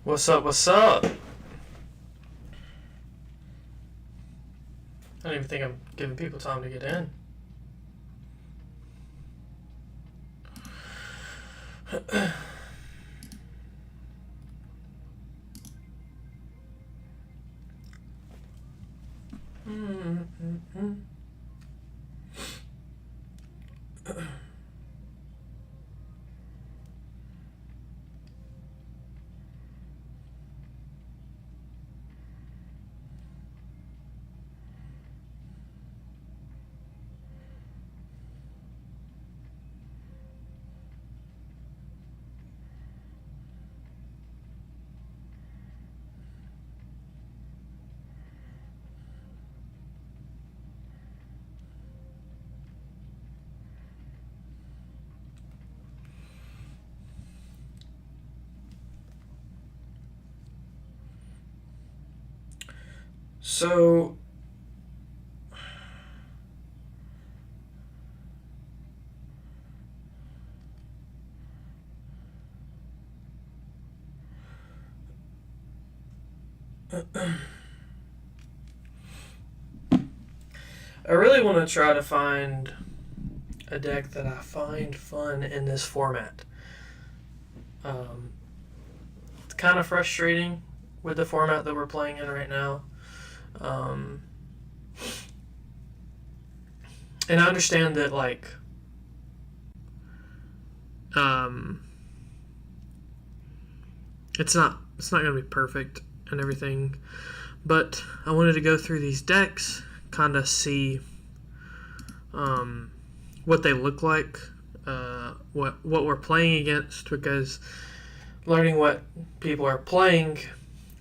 What's up? What's up? I don't even think I'm giving people time to get in. So, I really want to try to find a deck that I find fun in this format. It's kind of frustrating with the format that we're playing in right now. And I understand that, like, it's not going to be perfect and everything, but I wanted to go through these decks, kind of see what they look like, what we're playing against, because learning what people are playing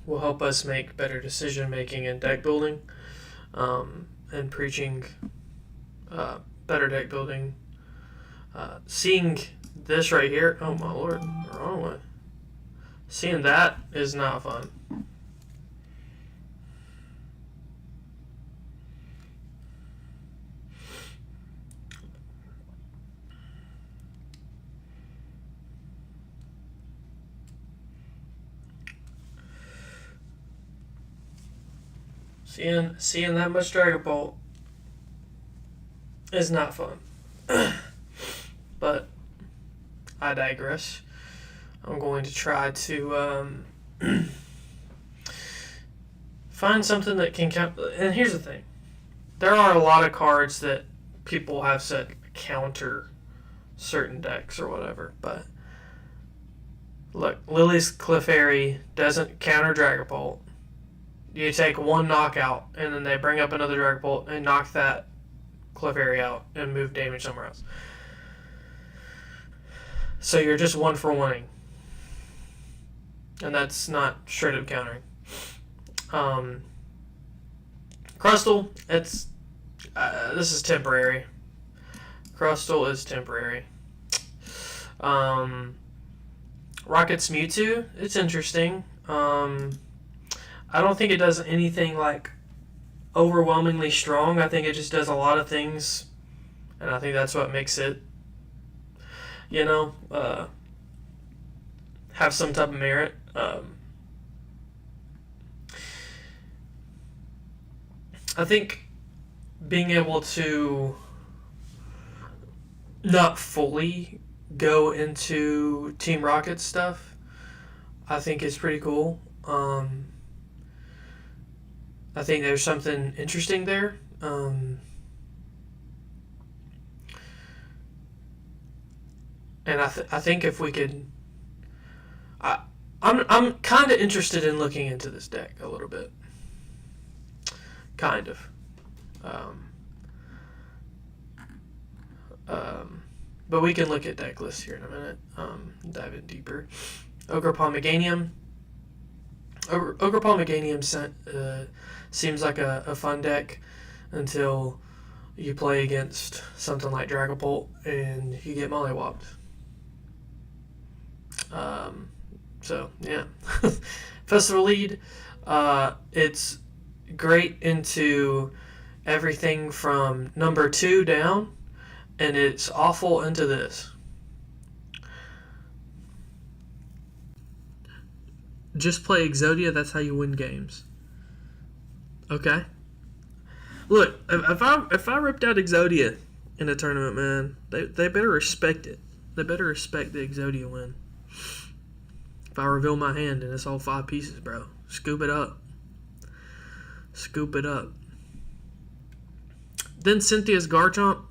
will help us make better decision making and deck building, and preaching better deck building. Seeing this right here, oh my lord, wrong one. Seeing that is not fun. Seeing that much Dragon Bolt is not fun. But I digress. I'm going to try to find something that can count. And here's the thing. There are a lot of cards that people have said counter certain decks or whatever. But look, Lily's Clefairy doesn't counter Dragon Bolt. You take one knockout, and then they bring up another Dragon Bolt and knock that Clefairy out and move damage somewhere else. So you're just one for one-ing. And that's not straight up countering. Crustle, it's this is temporary. Crustle is temporary. Rocket's Mewtwo, it's interesting. I don't think it does anything like overwhelmingly strong. I think it just does a lot of things, and I think that's what makes it, have some type of merit. I think being able to not fully go into Team Rocket stuff, I think is pretty cool. I think there's something interesting there. And I think if we could, I'm kind of interested in looking into this deck a little bit. Kind of. But we can look at deck lists here in a minute. Dive in deeper. Ogerpon Meganium. Ogerpon Meganium seems like a fun deck until you play against something like Dragapult and you get mollywopped. So, yeah. Festival Lead, it's great into everything from number 2 down, and it's awful into this. just play Exodia. That's how you win games. Okay. Look, if I ripped out Exodia in a tournament, man, they better respect it. They better respect the Exodia win. If I reveal my hand and it's all 5 pieces, bro, scoop it up. Scoop it up. Then Cynthia's Garchomp.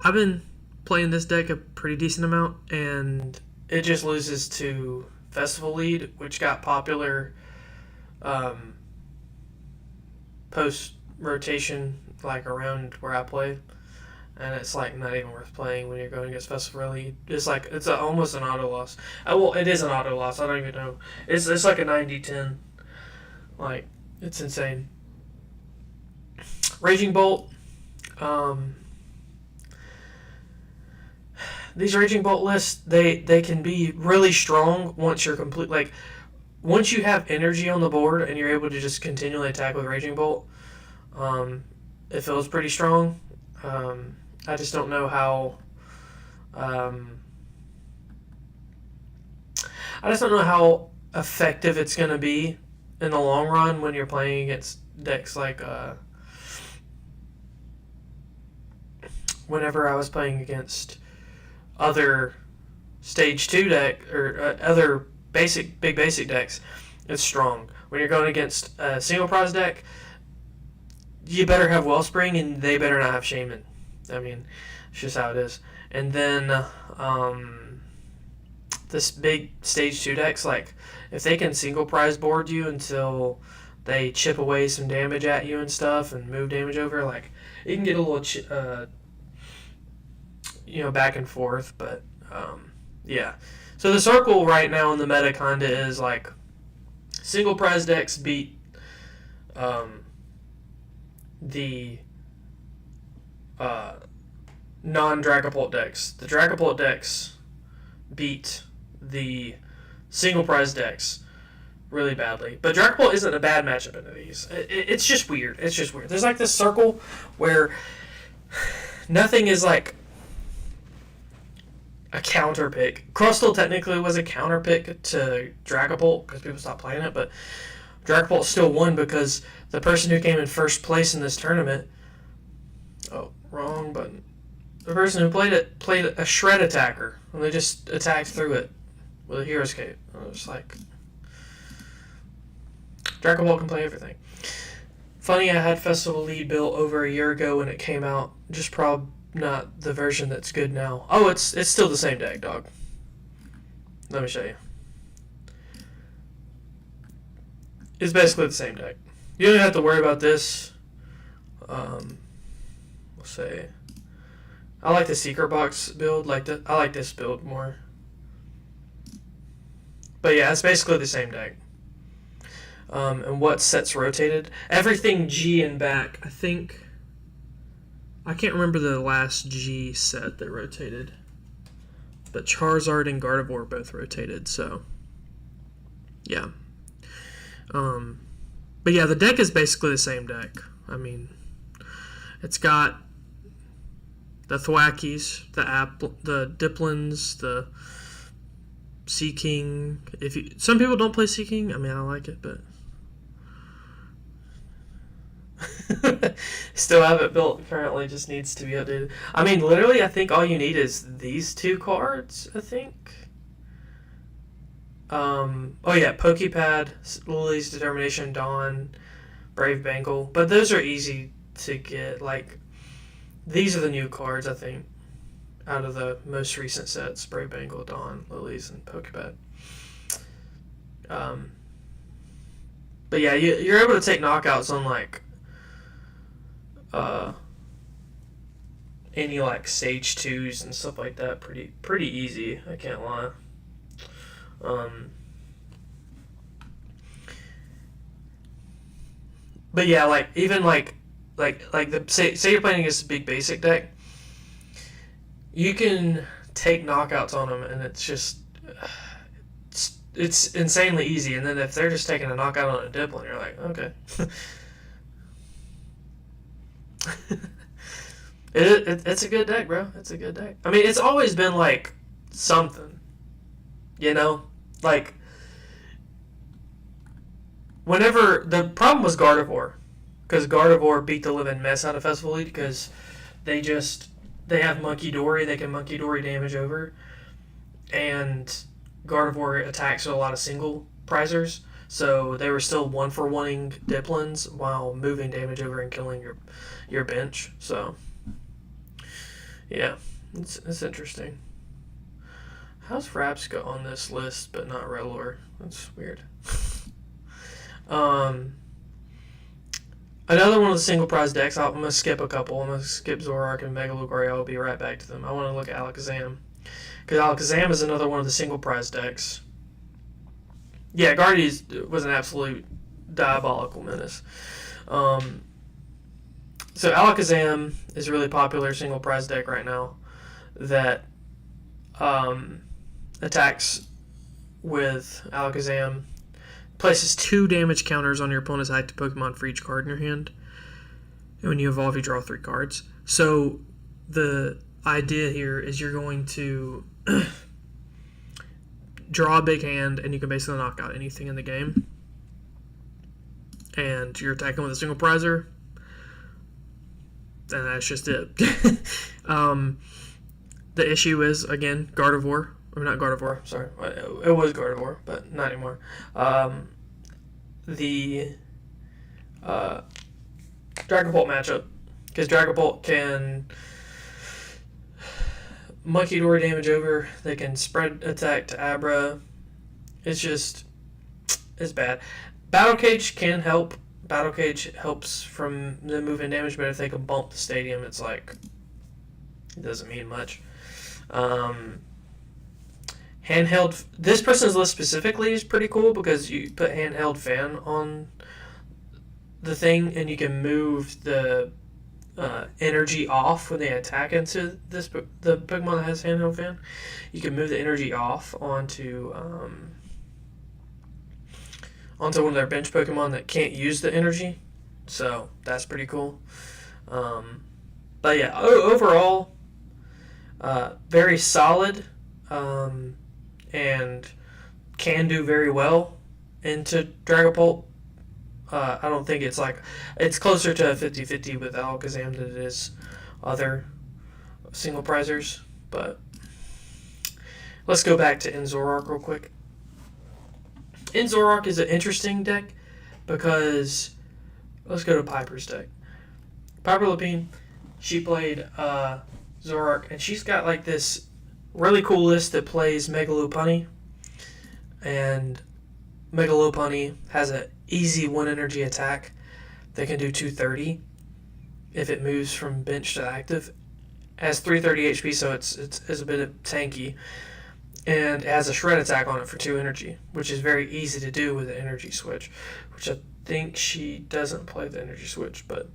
I've been playing this deck a pretty decent amount, and it just loses to Festival Lead, which got popular post-rotation, like around where I play. And it's like not even worth playing when you're going against Festival Lead. It's like almost an auto loss. Well, it is an auto loss. I don't even know. It's like a 90-10. Like, it's insane. Raging Bolt. These Raging Bolt lists, they can be really strong once you're complete. Like, once you have energy on the board and you're able to just continually attack with Raging Bolt, it feels pretty strong. I just don't know how. I just don't know how effective it's going to be in the long run when you're playing against decks like. Whenever I was playing against other Stage 2 deck or other big basic decks, it's strong. When you're going against a single prize deck, you better have Wellspring and they better not have Shaman. I mean, it's just how it is. And then this big Stage 2 decks, like, if they can single prize board you until they chip away some damage at you and stuff and move damage over, like, it can get a little, back and forth. But, yeah. So the circle right now in the meta kind of is, like, single prize decks beat the non-Dragapult decks. The Dragapult decks beat the single prize decks really badly. But Dragapult isn't a bad matchup into these. It's just weird. It's just weird. There's like this circle where nothing is like a counter pick. Crustle technically was a counter pick to Dragapult because people stopped playing it, but Dragapult still won because the person who came in first place in this tournament, wrong button. The person who played a shred attacker, and they just attacked through it with a Hero's Cape. I was like, Dragapult can play everything. Funny, I had Festival Lead built over a year ago when it came out. Just probably not the version that's good now. Oh, it's still the same deck, dog. Let me show you. It's basically the same deck. You don't have to worry about this. We'll say, I like the Secret Box build. I like this build more. But yeah, it's basically the same deck. And what sets rotated? Everything G and back. I can't remember the last G set that rotated. But Charizard and Gardevoir both rotated, so yeah. But yeah, the deck is basically the same deck. I mean, it's got the Thwackies, the Diplins, the Seaking. Some people don't play Seaking. I mean, I like it, but still have it built. Currently, just needs to be updated. I mean, literally, I think all you need is these 2 cards. I think. Oh yeah, Pokepad, Lily's Determination, Dawn, Brave Bengal. But those are easy to get. Like, these are the new cards, I think, out of the most recent sets: Brave Bengal, Dawn, Lily's, and Pokepad. But yeah, you're able to take knockouts on like any like Stage 2s and stuff like that. Pretty easy. I can't lie. But yeah, like even like the say you're playing against a big basic deck, you can take knockouts on them, and it's just it's insanely easy. And then if they're just taking a knockout on a Diplin, you're like, okay. It's a good deck, bro. It's a good deck. I mean, it's always been like something, like whenever the problem was Gardevoir, because Gardevoir beat the living mess out of Festival Elite because they have Monkey Dory, they can Monkey Dory damage over, and Gardevoir attacks with a lot of single prizers, so they were still one for oneing Diplins while moving damage over and killing your bench. So yeah, it's interesting. How's Frapska on this list but not Rellor? That's weird. Another one of the single prize decks, I'm going to skip a couple. I'm going to skip Zoroark and Mega Lucario. I'll be right back to them. I want to look at Alakazam. Because Alakazam is another one of the single prize decks. Yeah, Guardians was an absolute diabolical menace. So Alakazam is a really popular single prize deck right now that attacks with Alakazam. Places 2 damage counters on your opponent's active Pokemon for each card in your hand. And when you evolve, you draw 3 cards. So the idea here is you're going to draw a big hand, and you can basically knock out anything in the game. And you're attacking with a single prizer. And that's just it. The issue is, again, Gardevoir. Or not Gardevoir, sorry. It was Gardevoir, but not anymore. The Dragon Bolt matchup. Because Dragon Bolt can Monkey Dory damage over. They can spread attack to Abra. It's bad. Battle Cage can help. Battle Cage helps from the movement damage, but if they can bump the stadium, it's like, it doesn't mean much. Handheld, this person's list specifically is pretty cool because you put Handheld Fan on the thing and you can move the energy off when they attack into the Pokemon that has Handheld Fan. You can move the energy off onto one of their bench Pokemon that can't use the energy. So that's pretty cool. But yeah, overall, very solid. And can do very well into Dragapult. I don't think it's closer to a 50-50 with Alakazam than it is other single prizers. But let's go back to Zoroark real quick. Zoroark is an interesting deck because let's go to Piper's deck. Piper Lapine, she played Zoroark, and she's got like this really cool list that plays Mega Lopunny, and Mega Lopunny has an easy 1 energy attack that can do 230 if it moves from bench to active. It has 330 HP, so it's a bit tanky, and it has a shred attack on it for 2 energy, which is very easy to do with the energy switch, which I think she doesn't play the energy switch, but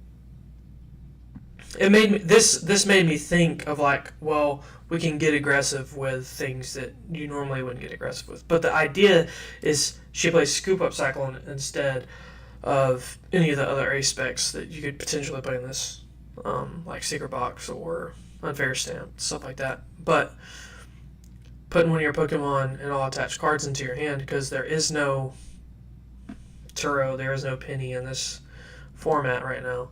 it made me this made me think of like, well, we can get aggressive with things that you normally wouldn't get aggressive with. But the idea is she plays Scoop Up Cyclone instead of any of the other ace specs that you could potentially play in this, like Secret Box or Unfair Stamp, stuff like that. But putting one of your Pokemon and all attached cards into your hand, because there is no Turo, there is no Penny in this format right now.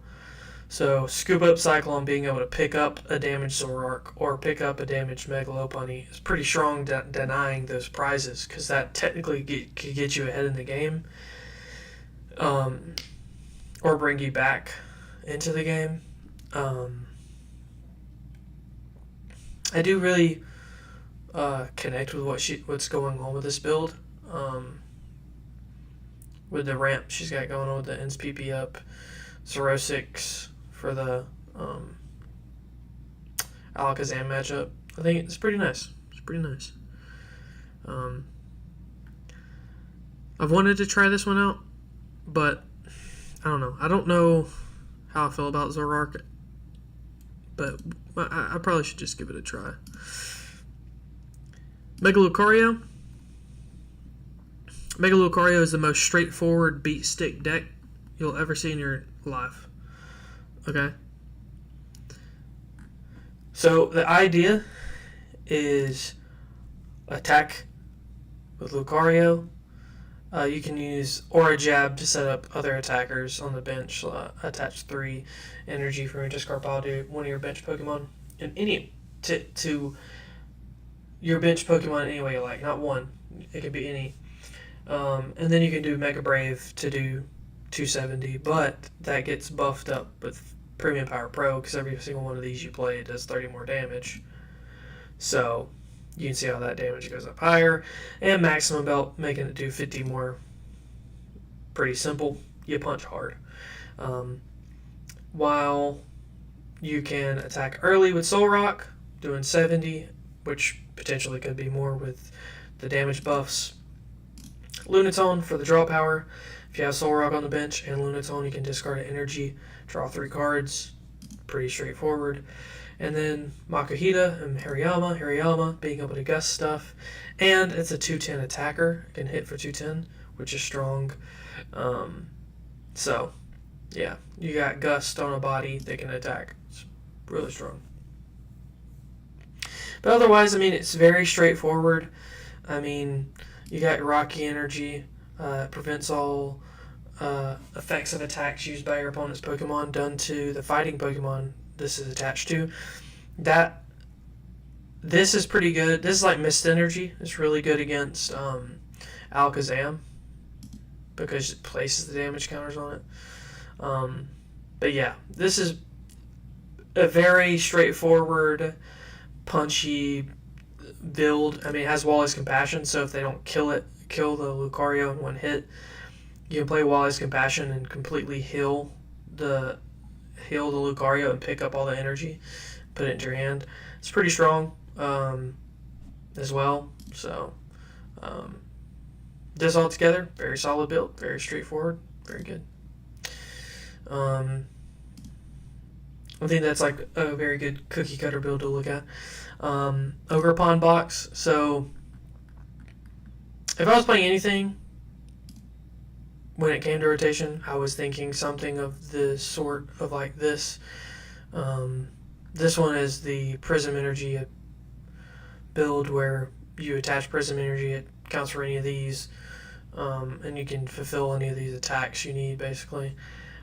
So Scoop Up Cyclone being able to pick up a damaged Zoroark or pick up a damaged Mega Lopunny is pretty strong denying those prizes, because that technically could get you ahead in the game, or bring you back into the game. I do really connect with what's going on with this build, with the ramp she's got going on with the NSPP up, Zero-6 for the Alakazam matchup. I think it's pretty nice. It's pretty nice. I've wanted to try this one out, but I don't know. I don't know how I feel about Zoroark, but I probably should just give it a try. Mega Lucario. Mega Lucario is the most straightforward beat stick deck you'll ever see in your life. Okay? So the idea is attack with Lucario, You can use Aura Jab to set up other attackers on the bench. Attach 3 energy from your discard pile to one of your bench Pokemon, and any to your bench Pokemon any way you like. Not one. It could be any. And then you can do Mega Brave to do 270, but that gets buffed up with Premium Power Pro because every single one of these you play does 30 more damage. So you can see how that damage goes up higher. And Maximum Belt, making it do 50 more. Pretty simple. You punch hard. While you can attack early with Soul Rock, doing 70, which potentially could be more with the damage buffs. Lunatone for the draw power. If you have Soul Rock on the bench and Lunatone, you can discard an energy, draw 3 cards. Pretty straightforward. And then Makuhita and Hariyama. Hariyama being able to gust stuff. And it's a 210 attacker. It can hit for 210, which is strong. So, yeah. You got gust on a body that can attack. It's really strong. But otherwise, I mean, it's very straightforward. I mean, you got Rocky Energy. Prevents all effects of attacks used by your opponent's Pokemon done to the fighting Pokemon this is attached to. This is pretty good. This is like Mist Energy. It's really good against Alakazam because it places the damage counters on it. But yeah, this is a very straightforward, punchy build. I mean, it has Wally's Compassion, so if they don't kill the Lucario in one hit, you can play Wally's Compassion and completely heal the Lucario and pick up all the energy, put it into your hand. It's pretty strong as well. So this all together, very solid build, very straightforward, very good. I think that's like a very good cookie cutter build to look at. Ogerpon box. So if I was playing anything when it came to rotation, I was thinking something of the sort of like this. This one is the Prism Energy build where you attach Prism Energy. It counts for any of these, and you can fulfill any of these attacks you need basically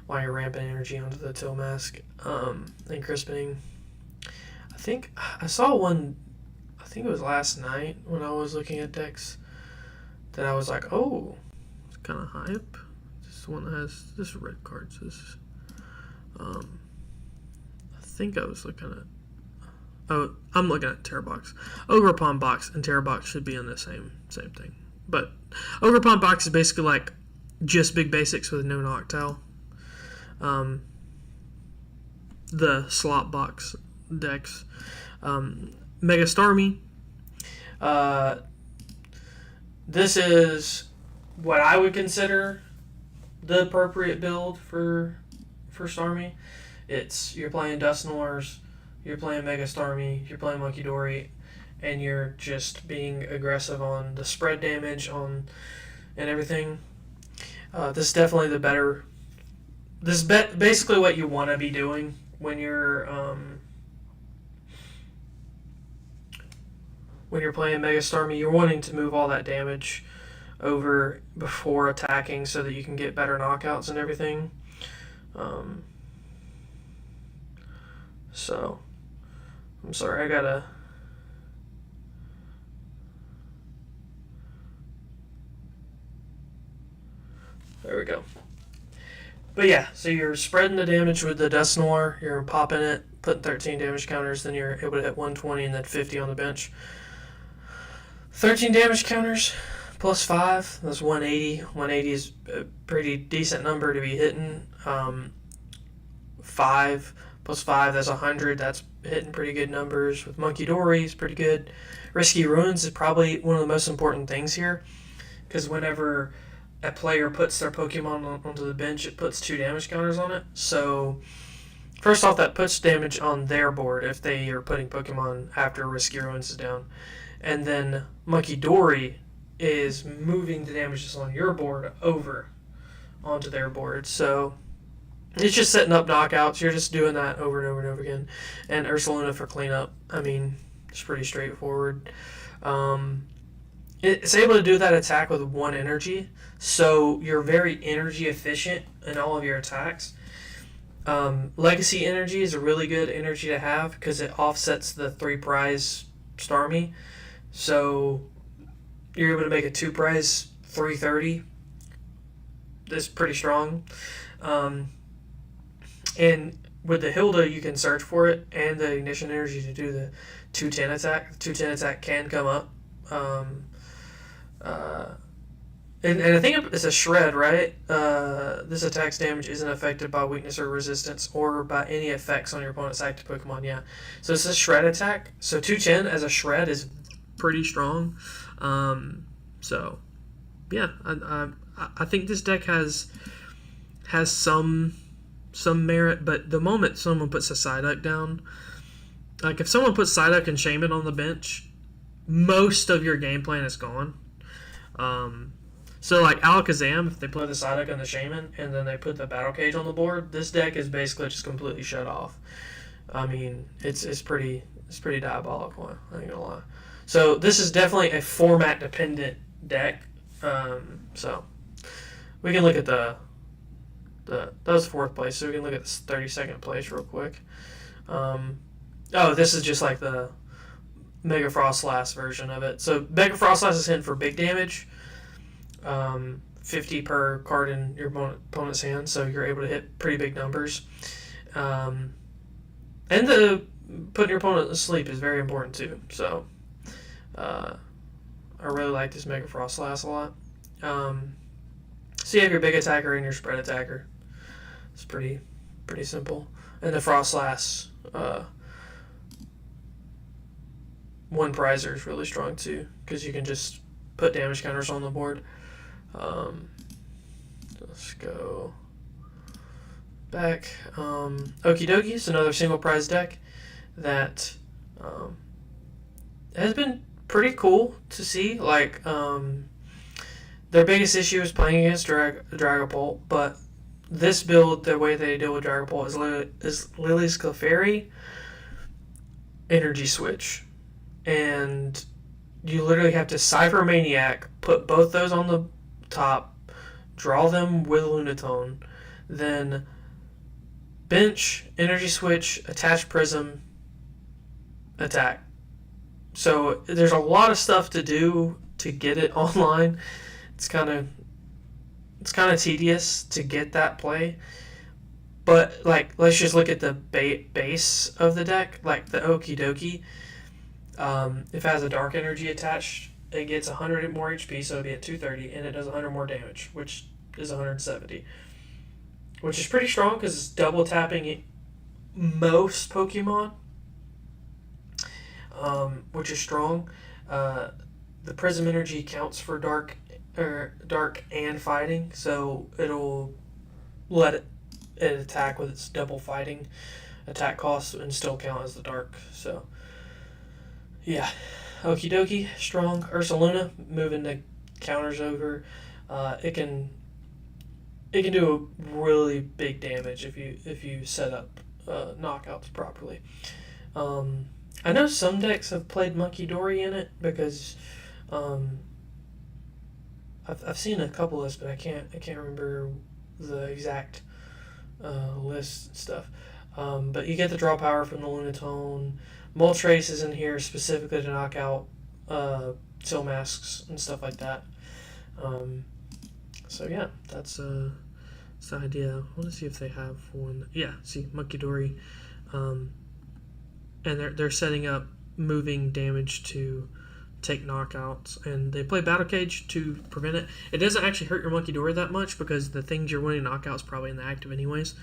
while you're ramping energy onto the Till Mask and crisping. I think I saw one, I think it was last night when I was looking at decks, that I was like, oh, it's kind of hype. This one that has this red cards. This, I think I was looking at. Oh, I'm looking at Terra Box. Ogerpon box and Terra Box should be in the same thing. But Ogerpon box is basically like just big basics with no Noctowl. The slot box decks. Mega Starmie. This is what I would consider the appropriate build for Starmie. You're playing Dusknoirs, you're playing Mega Starmie, you're playing Munkidori, and you're just being aggressive on the spread damage and everything. This is definitely the better. This is basically what you want to be doing when you're playing Mega Starmie. You're wanting to move all that damage over before attacking so that you can get better knockouts and everything. So, I'm sorry, I gotta. There we go. But yeah, so you're spreading the damage with the Dusknoir, you're popping it, putting 13 damage counters, then you're able to hit 120 and then 50 on the bench. 13 damage counters plus 5, that's 180. 180 is a pretty decent number to be hitting. 5 plus 5, that's 100. That's hitting pretty good numbers. With Munkidori, it's pretty good. Risky Ruins is probably one of the most important things here, because whenever a player puts their Pokemon onto the bench, it puts 2 damage counters on it. So, first off, that puts damage on their board if they are putting Pokemon after Risky Ruins is down. And then Munkidori is moving the damage that's on your board over onto their board. So, it's just setting up knockouts. You're just doing that over and over and over again. And Ursaluna for cleanup. I mean, it's pretty straightforward. In it's able to do that attack with 1 energy, so you're very energy efficient in all of your attacks. Legacy energy is a really good energy to have because it offsets the 3 prize Starmie. So you're able to make a 2 prize 330. That's pretty strong. And with the Hilda, you can search for it and the ignition energy to do the 210 attack. The 210 attack can come up. And I think it's a shred, right? This attack's damage isn't affected by weakness or resistance or by any effects on your opponent's active Pokemon. Yeah. So it's a shred attack. So 210 as a shred is pretty strong. So, yeah. I think this deck has some merit, but the moment someone puts a Psyduck down, like if someone puts Psyduck and Shaman on the bench, most of your game plan is gone. So like Alakazam, if they play the Psyduck and the Shaman, and then they put the Battle Cage on the board, this deck is basically just completely shut off. I mean, it's pretty diabolical. I ain't gonna lie. So this is definitely a format dependent deck. So we can look at that was 4th place, so we can look at this 32nd place real quick. This is just like the Mega Frostlass version of it. So Mega Frostlass is hitting for big damage. 50 per card in your opponent's hand, so you're able to hit pretty big numbers. And the putting your opponent to sleep is very important too. So I really like this Mega Frostlass a lot. So you have your big attacker and your spread attacker. It's pretty simple. And the Frostlass 1 prizer is really strong too, because you can just put damage counters on the board. Let's go back. Okie Dokie is another single prize deck that has been pretty cool to see. Like, their biggest issue is playing against Dragapult, but this build, the way they deal with Dragapult is Lily's Clefairy, Energy Switch, and you literally have to Cypher Maniac, put both those on the top, draw them with Lunatone, then bench, Energy Switch, attach Prism, attack. So there's a lot of stuff to do to get it online. It's kind of tedious to get that play. But like, let's just look at the base of the deck, like the Okie Dokie. If it has a Dark Energy attached, it gets 100 more HP, so it'll be at 230, and it does 100 more damage, which is 170. Which is pretty strong because it's double tapping most Pokemon, which is strong. The Prism Energy counts for dark and fighting, so it'll let it attack with its double fighting attack cost and still count as the dark. So yeah, Okie Dokie, strong. Ursaluna, moving the counters over. It can do a really big damage if you set up knockouts properly. I know some decks have played Munkidori in it because I've seen a couple lists, but I can't remember the exact list and stuff. But you get the draw power from the Lunatone. Moltres is in here specifically to knock out Seal Masks and stuff like that. So yeah, that's the idea. I want to see if they have one. Yeah, see Munkidori, and they're setting up moving damage to take knockouts, and they play Battle Cage to prevent it. It doesn't actually hurt your Munkidori that much because the things you're winning knockouts probably in the active anyways.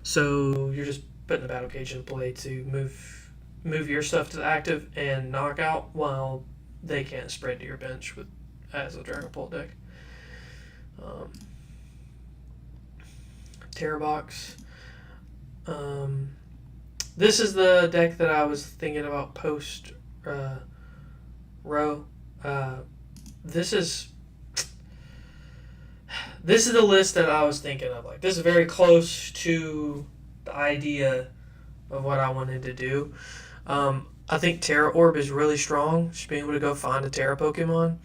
So you're just putting the Battle Cage in play to move your stuff to the active and knockout while they can't spread to your bench as a Dragapult deck. Terrabox. This is the deck that I was thinking about post row. This is the list that I was thinking of. Like, this is very close to the idea of what I wanted to do. I think Terra Orb is really strong. Just being able to go find a Terra Pokemon.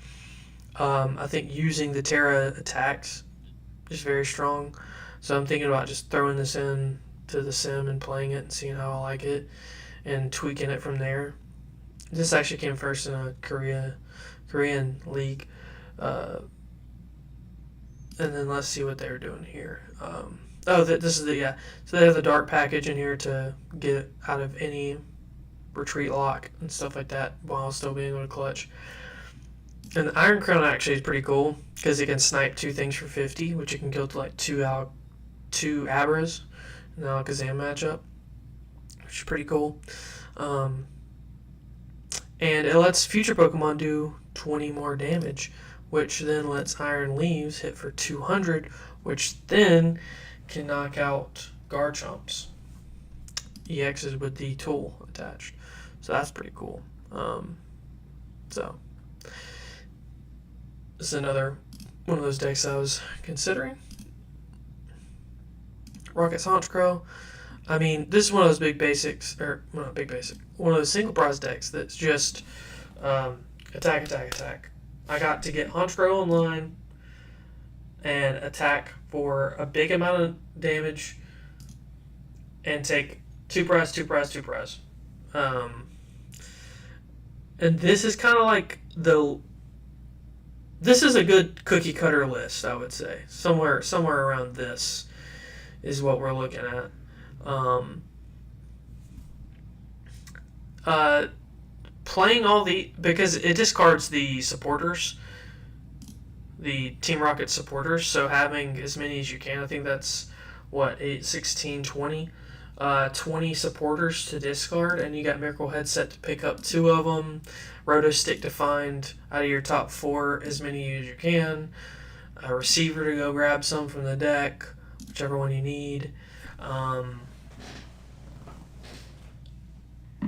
I think using the Terra attacks is very strong. So I'm thinking about just throwing this in to the sim and playing it and seeing how I like it and tweaking it from there. This actually came first in a Korean league. Uh, and then let's see what they're doing here. This is the, yeah. So they have the dark package in here to get out of any retreat lock and stuff like that while still being able to clutch. And the Iron Crown actually is pretty cool because it can snipe 2 things for 50, which it can kill to like 2 Abras in the Alakazam matchup, which is pretty cool. And it lets future Pokemon do 20 more damage, which then lets Iron Leaves hit for 200, which then can knock out Garchomps. EXs with the tool attached. So that's pretty cool. So this is another one of those decks I was considering. Rocket's Honchkrow. I mean, this is one of those big basics, or well, not big basic, one of those single prize decks that's just attack, attack, attack. I got to get Honchkrow online and attack for a big amount of damage and take 2 prize, 2 prize, 2 prize. And this is kind of like this is a good cookie cutter list, I would say. Somewhere around this is what we're looking at. Playing all because it discards the supporters, the Team Rocket supporters, so having as many as you can, I think that's, 8, 16, 20? 20 supporters to discard, and you got Miracle Head set to pick up 2 of them, Roto Stick to find out of your top 4 as many as you can, a Receiver to go grab some from the deck, whichever one you need.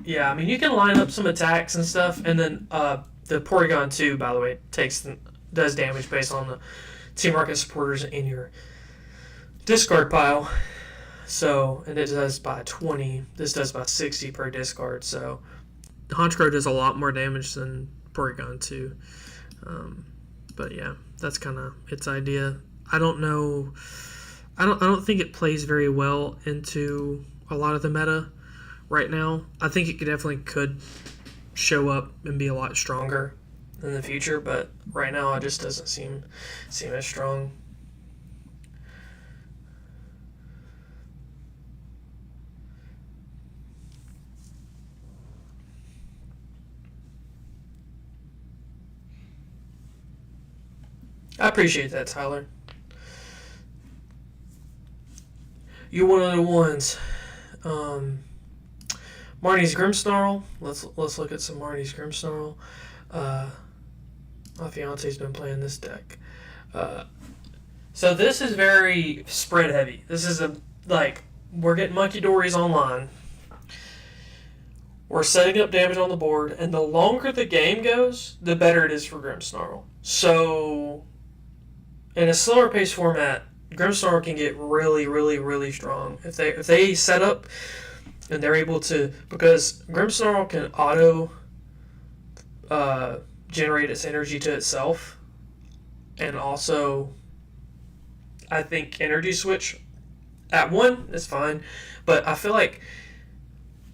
Yeah, I mean, you can line up some attacks and stuff, and then the Porygon 2, by the way, does damage based on the Team Rocket supporters in your discard pile. So, and it does by 20. This does by 60 per discard. So, Honchkrow does a lot more damage than Porygon 2. But yeah, that's kind of its idea. I don't know. I don't think it plays very well into a lot of the meta right now. I think it could show up and be a lot stronger in the future, but right now it just doesn't seem as strong. I appreciate that, Tyler. You're one of the ones. Marnie's Grimmsnarl. Let's look at some Marnie's Grimmsnarl. My fiance's been playing this deck. So this is very spread heavy. This is we're getting Munkidori's online. We're setting up damage on the board, and the longer the game goes, the better it is for Grimmsnarl. So, in a slower paced format, Grimmsnarl can get really, really, really strong if they set up and they're able to, because Grimmsnarl can auto generate its energy to itself, and also I think Energy Switch at 1 is fine, but I feel like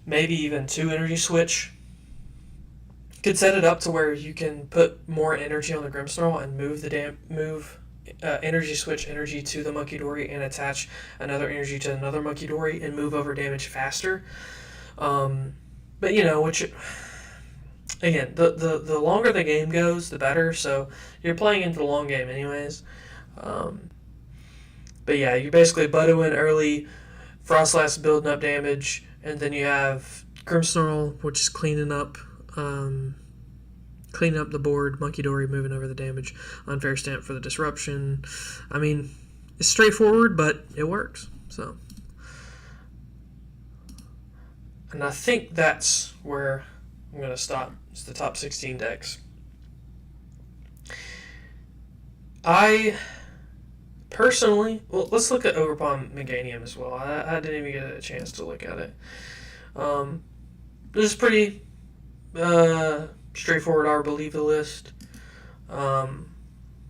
maybe even 2 Energy Switch could set it up to where you can put more energy on the Grimmsnarl and move Energy Switch energy to the Munkidori and attach another energy to another Munkidori and move over damage faster. But again, the longer the game goes, the better. So you're playing into the long game anyways. But yeah, you're basically Budeawin early, Frostlass building up damage, and then you have Grimmsnarl, which is cleaning up the board, Munkidori moving over the damage, Unfair Stamp for the disruption. I mean, it's straightforward, but it works. So, and I think that's where I'm going to stop. It's the top 16 decks. I personally, let's look at Ogerpon Meganium as well. I didn't even get a chance to look at it. This is pretty straightforward Arboliva list.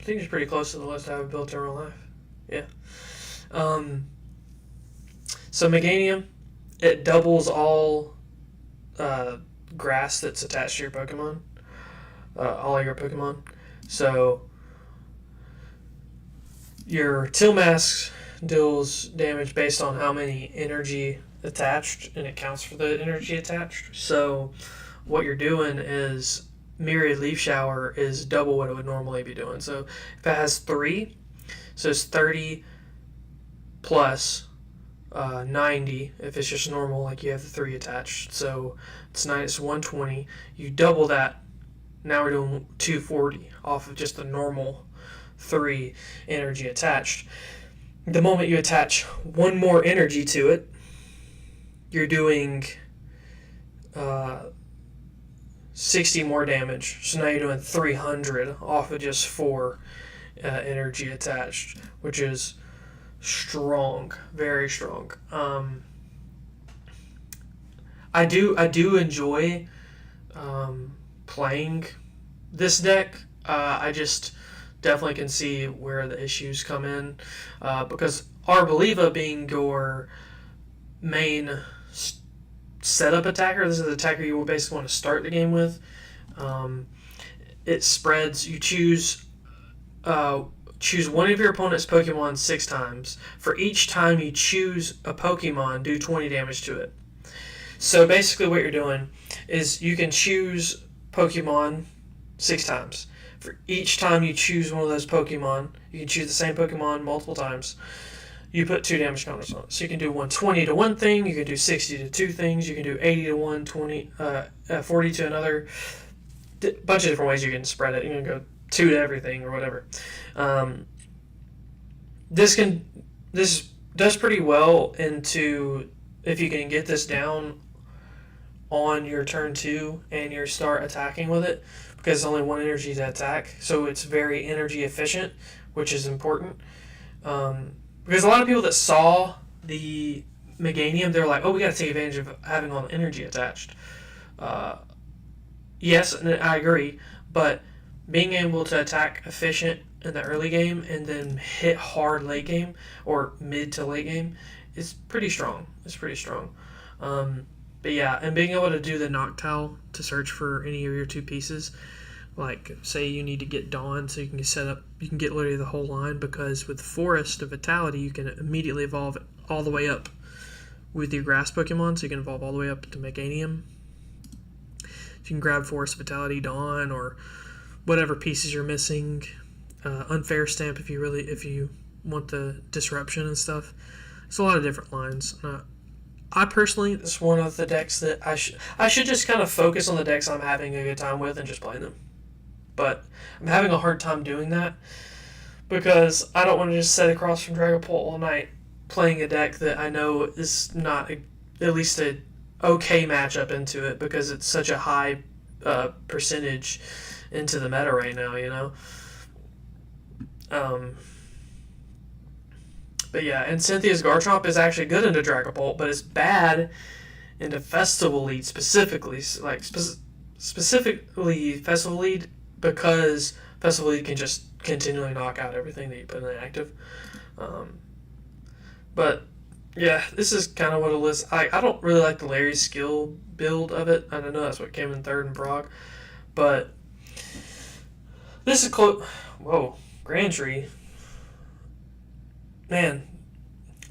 I think it's pretty close to the list I have built in real life. Yeah. Um, so Meganium, it doubles all grass that's attached to your Pokemon. All of your Pokemon. So your Till Mask deals damage based on how many energy attached, and it counts for the energy attached. So what you're doing is Myriad Leaf Shower is double what it would normally be doing. So if it has 3, so it's 30 plus 90 if it's just normal, like you have the 3 attached. So it's 120. You double that. Now we're doing 240 off of just the normal 3 energy attached. The moment you attach 1 more energy to it, you're doing 60 more damage. So now you're doing 300 off of just 4 energy attached, which is strong, very strong. I do enjoy playing this deck. I just definitely can see where the issues come in, because Arboliva being your main setup attacker, this is the attacker you will basically want to start the game with. It spreads. You choose one of your opponent's Pokemon 6 times. For each time you choose a Pokemon, do 20 damage to it. So basically what you're doing is you can choose Pokemon 6 times. For each time you choose one of those Pokemon, you can choose the same Pokemon multiple times. You put 2 damage counters on it. So you can do 120 to one thing, you can do 60 to 2 things, you can do 80 to one, 40 to another. Bunch of different ways you can spread it. You can go 2 to everything or whatever. This does pretty well into if you can get this down on your turn 2 and you start attacking with it, because it's only 1 energy to attack, so it's very energy efficient, which is important. Because a lot of people that saw the Meganium, they're like, oh, we got to take advantage of having all the energy attached. Yes, and I agree, but being able to attack efficient in the early game and then hit hard late game or mid to late game is pretty strong. It's pretty strong. But yeah, and being able to do the Noctowl to search for any of your 2 pieces, like say you need to get Dawn, so you can get literally the whole line, because with Forest of Vitality you can immediately evolve all the way up with your grass Pokemon, so you can evolve all the way up to Meganium. You can grab Forest of Vitality, Dawn, or whatever pieces you're missing. Unfair Stamp if you want the disruption and stuff. It's a lot of different lines. I personally, this is one of the decks that I should just kind of focus on the decks I'm having a good time with and just playing them. But I'm having a hard time doing that because I don't want to just sit across from Dragapult all night playing a deck that I know is not at least a okay matchup into it, because it's such a high percentage into the meta right now, you know? But yeah, and Cynthia's Garchomp is actually good into Dragapult, but it's bad into Festival Lead specifically. Like, specifically Festival Lead, because Festival Lead can just continually knock out everything that you put in the active. But yeah, this is kind of what it is. I don't really like the Larry's skill build of it. I don't know, that's what came in 3rd in Prague. But this is close. Whoa, Grand Tree. Man,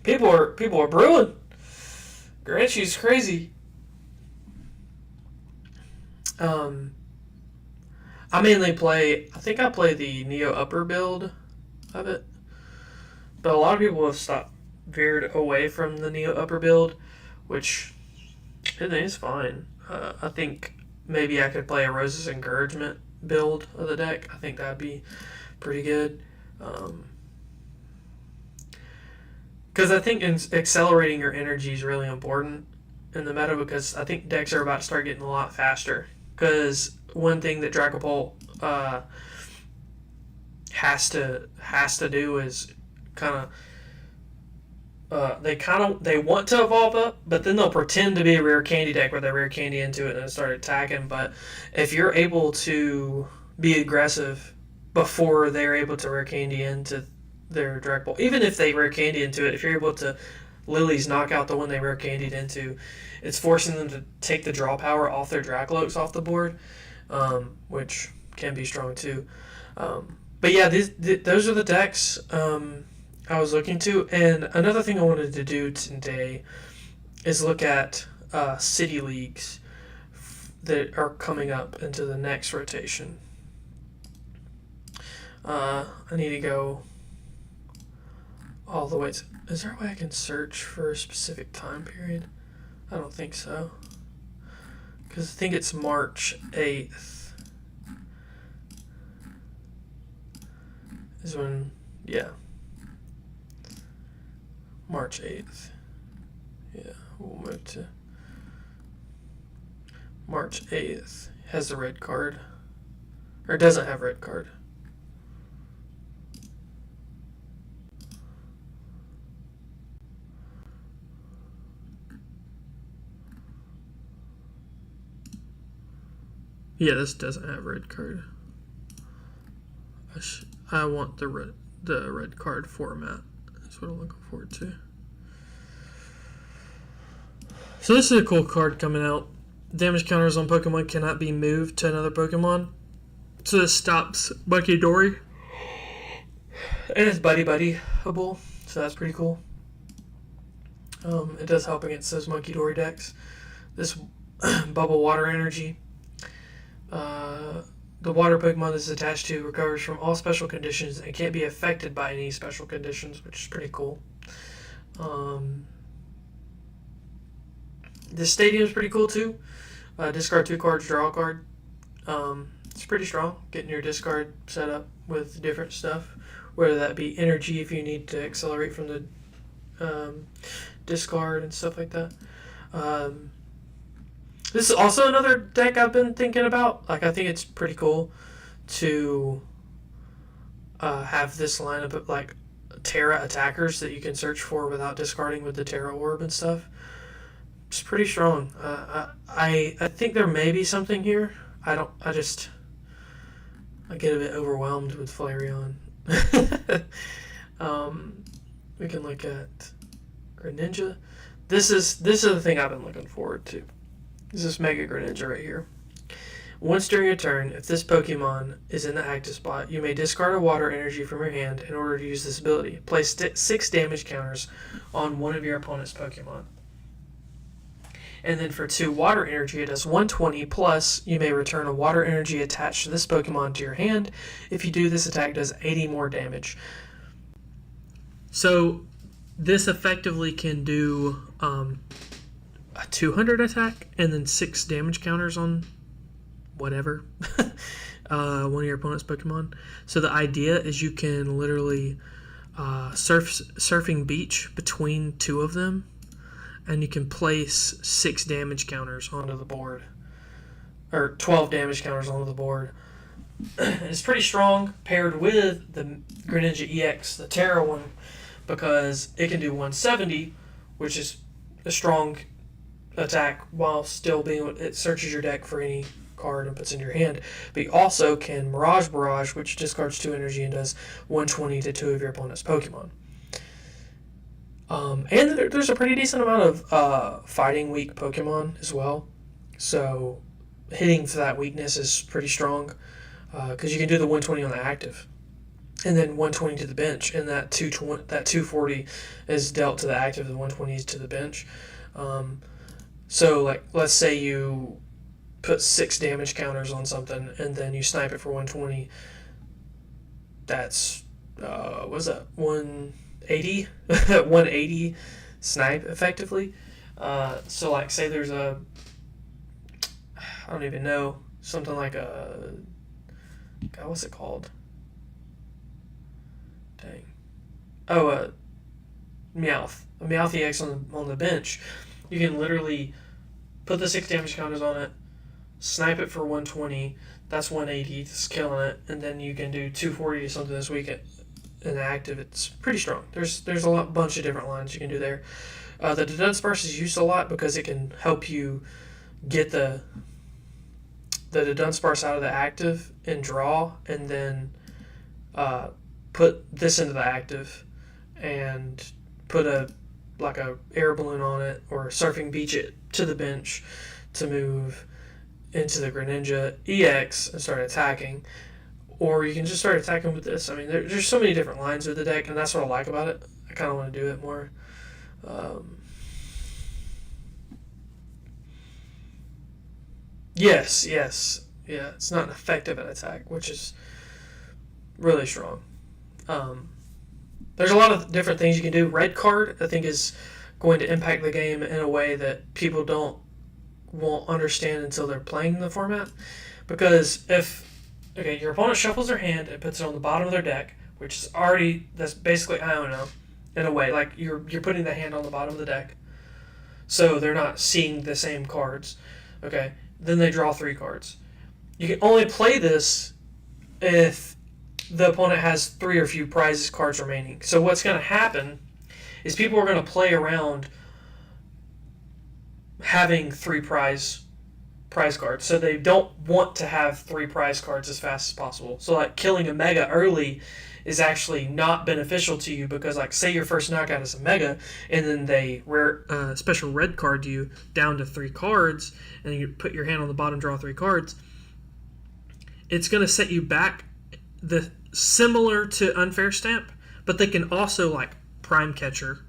people are brewing. Grand Tree's crazy. I mainly play. I think I play the Neo Upper build of it, but a lot of people have veered away from the Neo Upper build, which I think is fine. I think maybe I could play a Rose's Encouragement build of the deck. I think that'd be pretty good. Because I think accelerating your energy is really important in the meta, because I think decks are about to start getting a lot faster. Because one thing that Dragapult has to do is they want to evolve up, but then they'll pretend to be a rare candy deck where they rare candy into it and start attacking. But if you're able to be aggressive before they're able to rare candy into their Drag Ball. Even if they rare candy into it, if you're able to Lily's knock out the one they rare candied into, it's forcing them to take the draw power off their Dracloaks off the board, which can be strong too. But yeah, those are the decks I was looking to. And another thing I wanted to do today is look at city leagues that are coming up into the next rotation. I need to go all the way to... Is there a way I can search for a specific time period? I don't think so. Because I think it's March 8th. Is when... Yeah. March 8th. Yeah, we'll move to... March 8th. Has the red card. Or doesn't have red card. Yeah, this doesn't have red card. I want the red card format. That's what I'm looking forward to. So this is a cool card coming out. Damage counters on Pokemon cannot be moved to another Pokemon. So this stops Munkidori. And it's buddy-buddy-able, so that's pretty cool. It does help against those Munkidori decks. This Bubble Water Energy. The water Pokemon this is attached to recovers from all special conditions and can't be affected by any special conditions, which is pretty cool. This stadium is pretty cool too. Discard 2 cards, draw a card. It's pretty strong, getting your discard set up with different stuff, whether that be energy if you need to accelerate from the discard and stuff like that. This is also another deck I've been thinking about. Like, I think it's pretty cool to have this lineup of, like, Terra attackers that you can search for without discarding with the Terra Orb and stuff. It's pretty strong. I think there may be something here. I get a bit overwhelmed with Flareon. We can look at Greninja. This is the thing I've been looking forward to. This is Mega Greninja right here. Once during a turn, if this Pokemon is in the active spot, you may discard a water energy from your hand in order to use this ability. Place 6 damage counters on one of your opponent's Pokemon. And then for 2 water energy, it does 120, plus you may return a water energy attached to this Pokemon to your hand. If you do, this attack does 80 more damage. So this effectively can do a 200 attack and then 6 damage counters on whatever one of your opponent's Pokemon. So the idea is you can literally surfing beach between 2 of them, and you can place 6 damage counters onto the board, or 12 damage counters onto the board. It's pretty strong paired with the Greninja EX, the Terra one, because it can do 170, which is a strong attack while still being, it searches your deck for any card and puts in your hand. But you also can Mirage Barrage, which discards 2 energy and does 120 to 2 of your opponent's Pokemon. And there's a pretty decent amount of fighting weak Pokemon as well. So hitting for that weakness is pretty strong, because you can do the 120 on the active and then 120 to the bench, and that 240 is dealt to the active, the 120 is to the bench. So, like, let's say you put 6 damage counters on something, and then you snipe it for 120. That's, what's that, 180? 180 snipe, effectively. So, like, say there's I don't even know, something like a, God, what's it called? Dang. Oh, a Meowth. A Meowth EX on the bench. You can literally put the 6 damage counters on it, snipe it for 120, that's 180, it's killing it, and then you can do 240 to something this week in active. It's pretty strong. There's a bunch of different lines you can do there. The Dunsparce is used a lot because it can help you get the Dunsparce out of the active and draw, and then uh, put this into the active and put a air balloon on it, or surfing beach it to the bench to move into the Greninja EX and start attacking. Or you can just start attacking with this. I mean, there's so many different lines with the deck, and that's what I like about it. I kind of want to do it more. Yes, yes. Yeah, it's not effective at attack, which is really strong. Um, there's a lot of different things you can do. Red card, I think, is going to impact the game in a way that people won't understand until they're playing the format. Because if your opponent shuffles their hand and puts it on the bottom of their deck, which is already, that's basically, I don't know, in a way, like you're putting the hand on the bottom of the deck, so they're not seeing the same cards. Okay, then they draw 3 cards. You can only play this if the opponent has 3 or few prizes cards remaining. So what's going to happen is people are going to play around having 3 prize cards. So they don't want to have 3 prize cards as fast as possible. So like killing a Mega early is actually not beneficial to you, because like say your first knockout is a Mega and then they special red card you down to 3 cards and you put your hand on the bottom, draw 3 cards. It's going to set you back similar to Unfair Stamp, but they can also like Prime Catcher,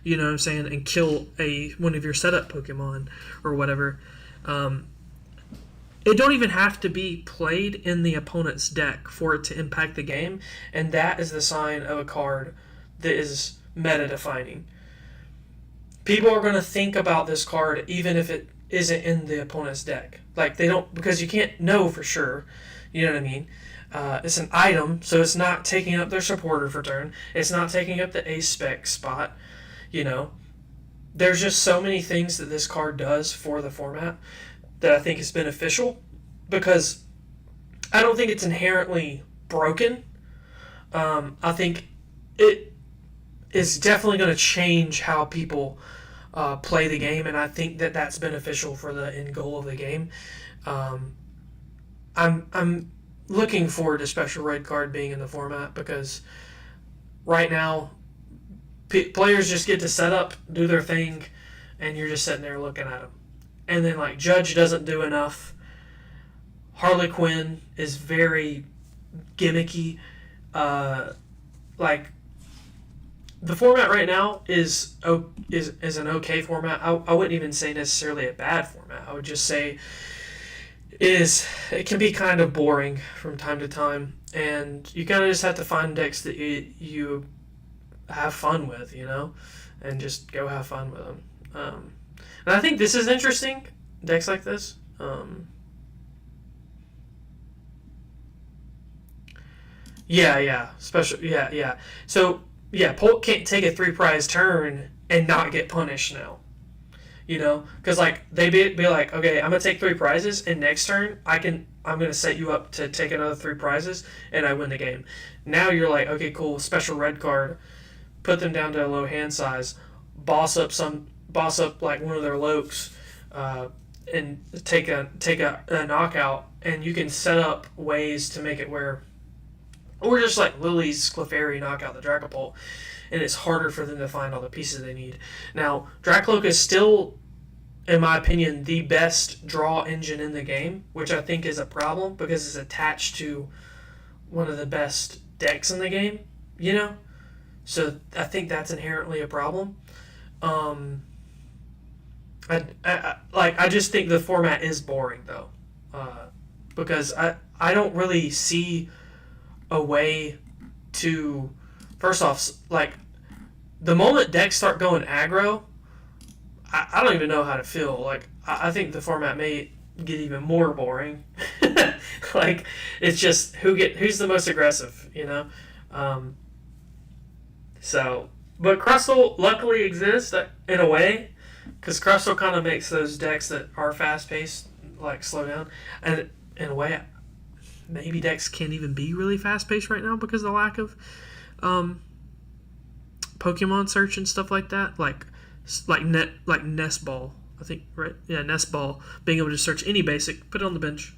you know what I'm saying, and kill one of your setup Pokemon or whatever. It don't even have to be played in the opponent's deck for it to impact the game, and that is the sign of a card that is meta-defining. People are going to think about this card even if it isn't in the opponent's deck. Like, they don't, because you can't know for sure, you know what I mean? It's an item, so it's not taking up their supporter for turn. It's not taking up the A-spec spot, you know? There's just so many things that this card does for the format that I think is beneficial, because I don't think it's inherently broken. I think it is definitely going to change how people play the game, and I think that that's beneficial for the end goal of the game. I'm looking forward to Special Red Card being in the format, because right now players just get to set up, do their thing, and you're just sitting there looking at them. And then, like, Judge doesn't do enough. Harley Quinn is very gimmicky. Like, the format right now is an okay format. I wouldn't even say necessarily a bad format. I would just say it can be kind of boring from time to time. And you kind of just have to find decks that you have fun with, you know? And just go have fun with them. And I think this is interesting, decks like this. Yeah. So, Polk can't take a 3 prize turn and not get punished now. You know? Because, like, they'd be like, okay, I'm going to take 3 prizes, and next turn, I'm going to set you up to take another 3 prizes, and I win the game. Now you're like, okay, cool, special red card, put them down to a low hand size, boss up like one of their Lokes, and take a knockout, and you can set up ways to make it where, or just like Lily's Clefairy knock out the Dragapult, and it's harder for them to find all the pieces they need. Now, Dracloak is still, in my opinion, the best draw engine in the game, which I think is a problem because it's attached to one of the best decks in the game, you know? So I think that's inherently a problem. I just think the format is boring, though, because I don't really see a way to, first off, like, the moment decks start going aggro, I don't even know how to feel. Like, I think the format may get even more boring. Like, it's just who's the most aggressive, you know? But Crustle luckily exists in a way, because Crustle kind of makes those decks that are fast-paced, like, slow down. And in a way, maybe decks can't even be really fast-paced right now because of the lack of Pokemon search and stuff like that. Like Nest Ball, I think, right? Yeah, Nest Ball, being able to search any basic, put it on the bench.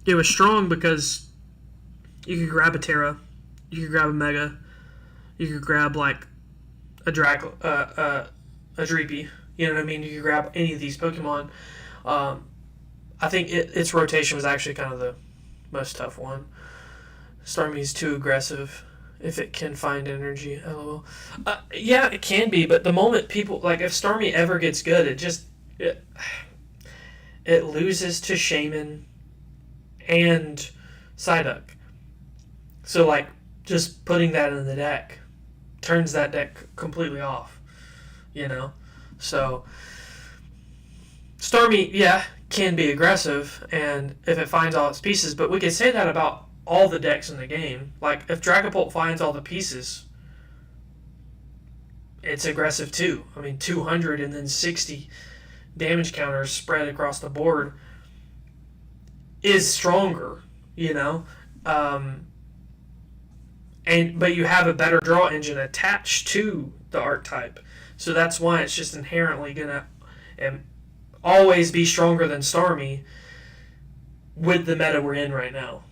It was strong because You could grab a Terra, you could grab a Mega, you could grab like a a Dreepy. You know what I mean? You could grab any of these Pokemon. I think its rotation was actually kind of the most tough one. Starmie's too aggressive if it can find energy. LOL. Yeah, it can be, but the moment people like if Starmie ever gets good, it loses to Shaman and Psyduck. So like just putting that in the deck turns that deck completely off. You know, so Starmie, yeah, can be aggressive, and if it finds all its pieces, but we could say that about all the decks in the game. Like, if Dragapult finds all the pieces, it's aggressive too. I mean, 200 and then 60 damage counters spread across the board is stronger, you know? But you have a better draw engine attached to the archetype. So that's why it's just inherently going to always be stronger than Starmie with the meta we're in right now.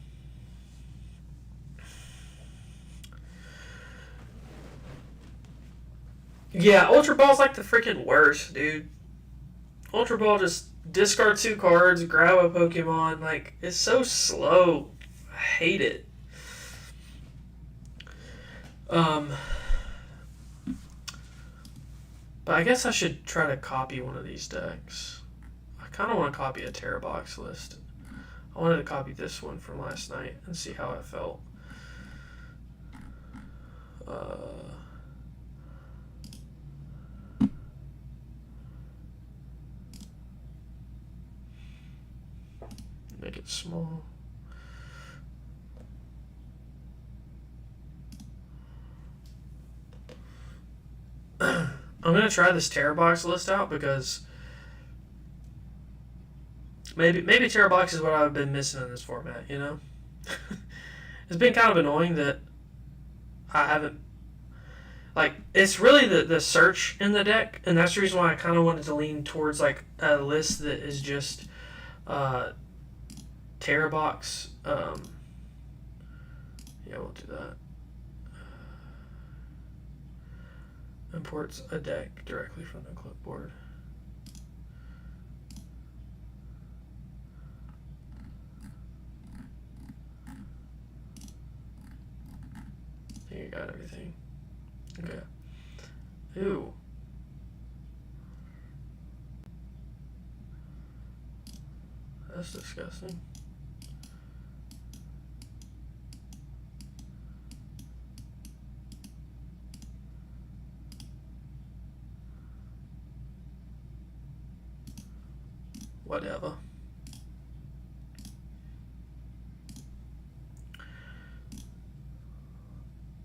Yeah, Ultra Ball's like the freaking worst, dude. Ultra Ball just discard 2 cards, grab a Pokemon. Like, it's so slow. I hate it. But I guess I should try to copy one of these decks. I kind of want to copy a Terra Box list. I wanted to copy this one from last night and see how it felt. Make it small. I'm gonna try this Terra Box list out because maybe Terra Box is what I've been missing in this format. You know, it's been kind of annoying that I haven't like. It's really the search in the deck, and that's the reason why I kind of wanted to lean towards like a list that is just Terra Box. Yeah, we'll do that. Imports a deck directly from the clipboard. I think you got everything. Okay. Ew. That's disgusting. Whatever.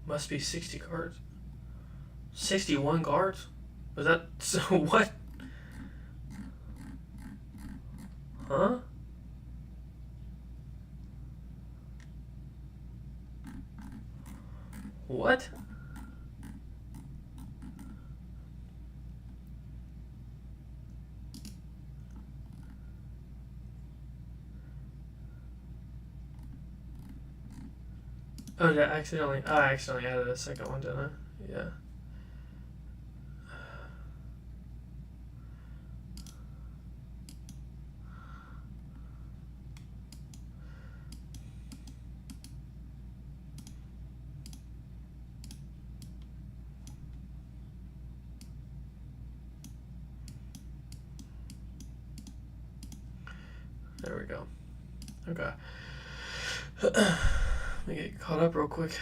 Must be 60 cards. 61 cards? Was that so what? Huh? What? Oh, did I accidentally added a second one, didn't I? Yeah. There we go. Okay. Let me get caught up real quick.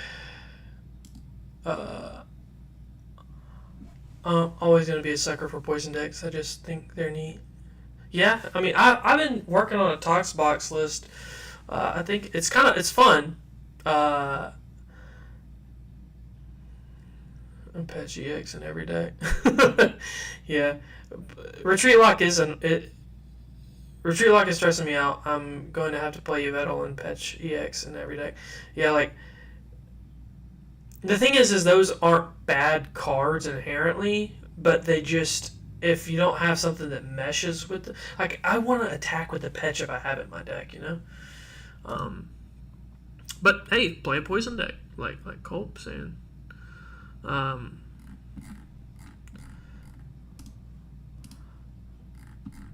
Always gonna be a sucker for poison decks. I just think they're neat. Yeah, I mean, I've been working on a Tox Box list. I think it's fun. Pet GX in every deck. Yeah, Retreat Lock isn't it. Retreat Lock is stressing me out. I'm going to have to play Yveltal and Patch EX in every deck. Yeah, like, the thing is those aren't bad cards inherently, but they just, if you don't have something that meshes with the, like, I want to attack with the Petch if I have it in my deck, you know? But hey, play a poison deck, like Colt saying. I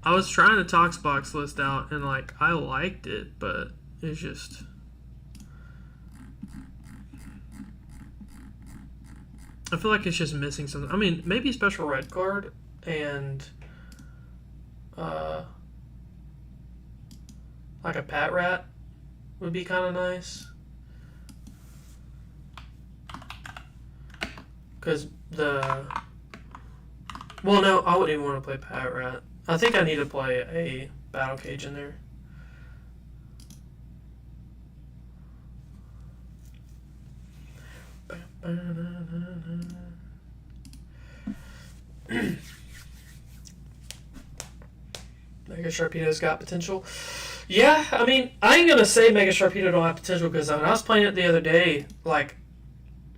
was trying to Toxbox list out, and like I liked it, but it's just. I feel like it's just missing something. I mean, maybe a special red card and like a Pat Rat would be kind of nice. Because well, no, I wouldn't even want to play Pat Rat. I think I need to play a Battle Cage in there. Mega Sharpedo's got potential. Yeah, I mean, I ain't gonna say Mega Sharpedo don't have potential because when I was playing it the other day, like,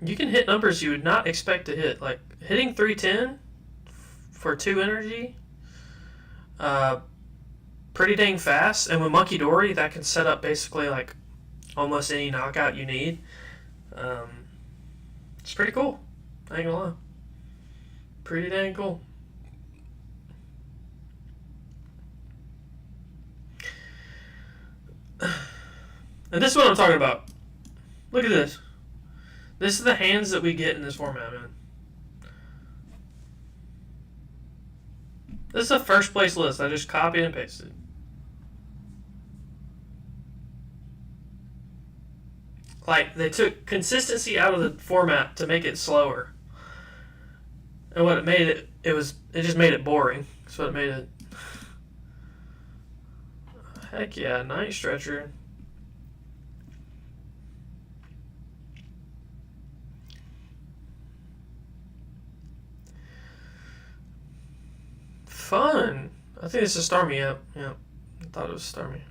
you can hit numbers you would not expect to hit. Like, hitting 310 for 2 energy, pretty dang fast. And with Monkey Dory, that can set up basically, like, almost any knockout you need. It's pretty cool. I ain't gonna lie. Pretty dang cool. And this is what I'm talking about. Look at this. This is the hands that we get in this format, man. This is a first place list. I just copied and pasted. Like, they took consistency out of the format to make it slower. And what it made it just made it boring. That's what it made it. Heck yeah, Night Stretcher. Fun. I think this is Starmie. Yeah. I thought it was Starmie.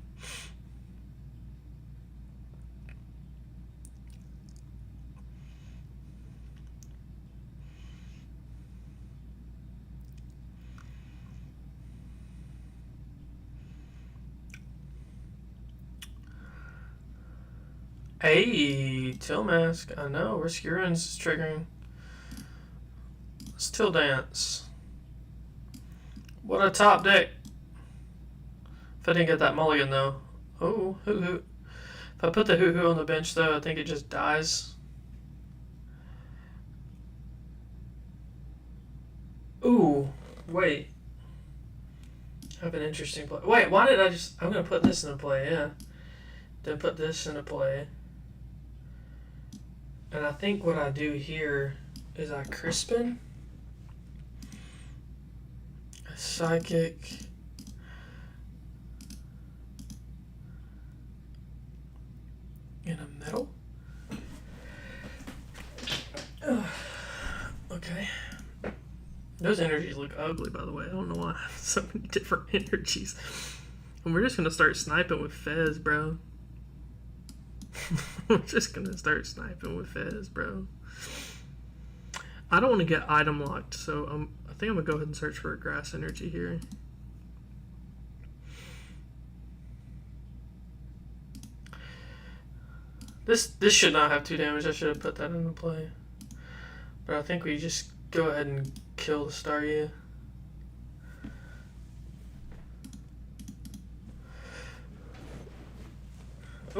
Hey, Till Mask. I know. Risk Your Ruins is triggering. Still Dance. What a top deck. If I didn't get that mulligan, though. Oh, Hoo Hoo. If I put the Hoo Hoo on the bench, though, I think it just dies. Ooh, wait. I have an interesting play. Wait, why did I just... I'm going to put this into play, yeah. Then put this into play. And I think what I do here is I Crispin. A Psychic. In a metal. Okay. Those energies look ugly, by the way. I don't know why. So many different energies. And we're just going to start sniping with Fez, bro. We're just going to start sniping with Fez, bro. I don't want to get item locked, so I think I'm going to go ahead and search for a grass energy here. This should not have 2 damage. I should have put that into play. But I think we just go ahead and kill the Staryu.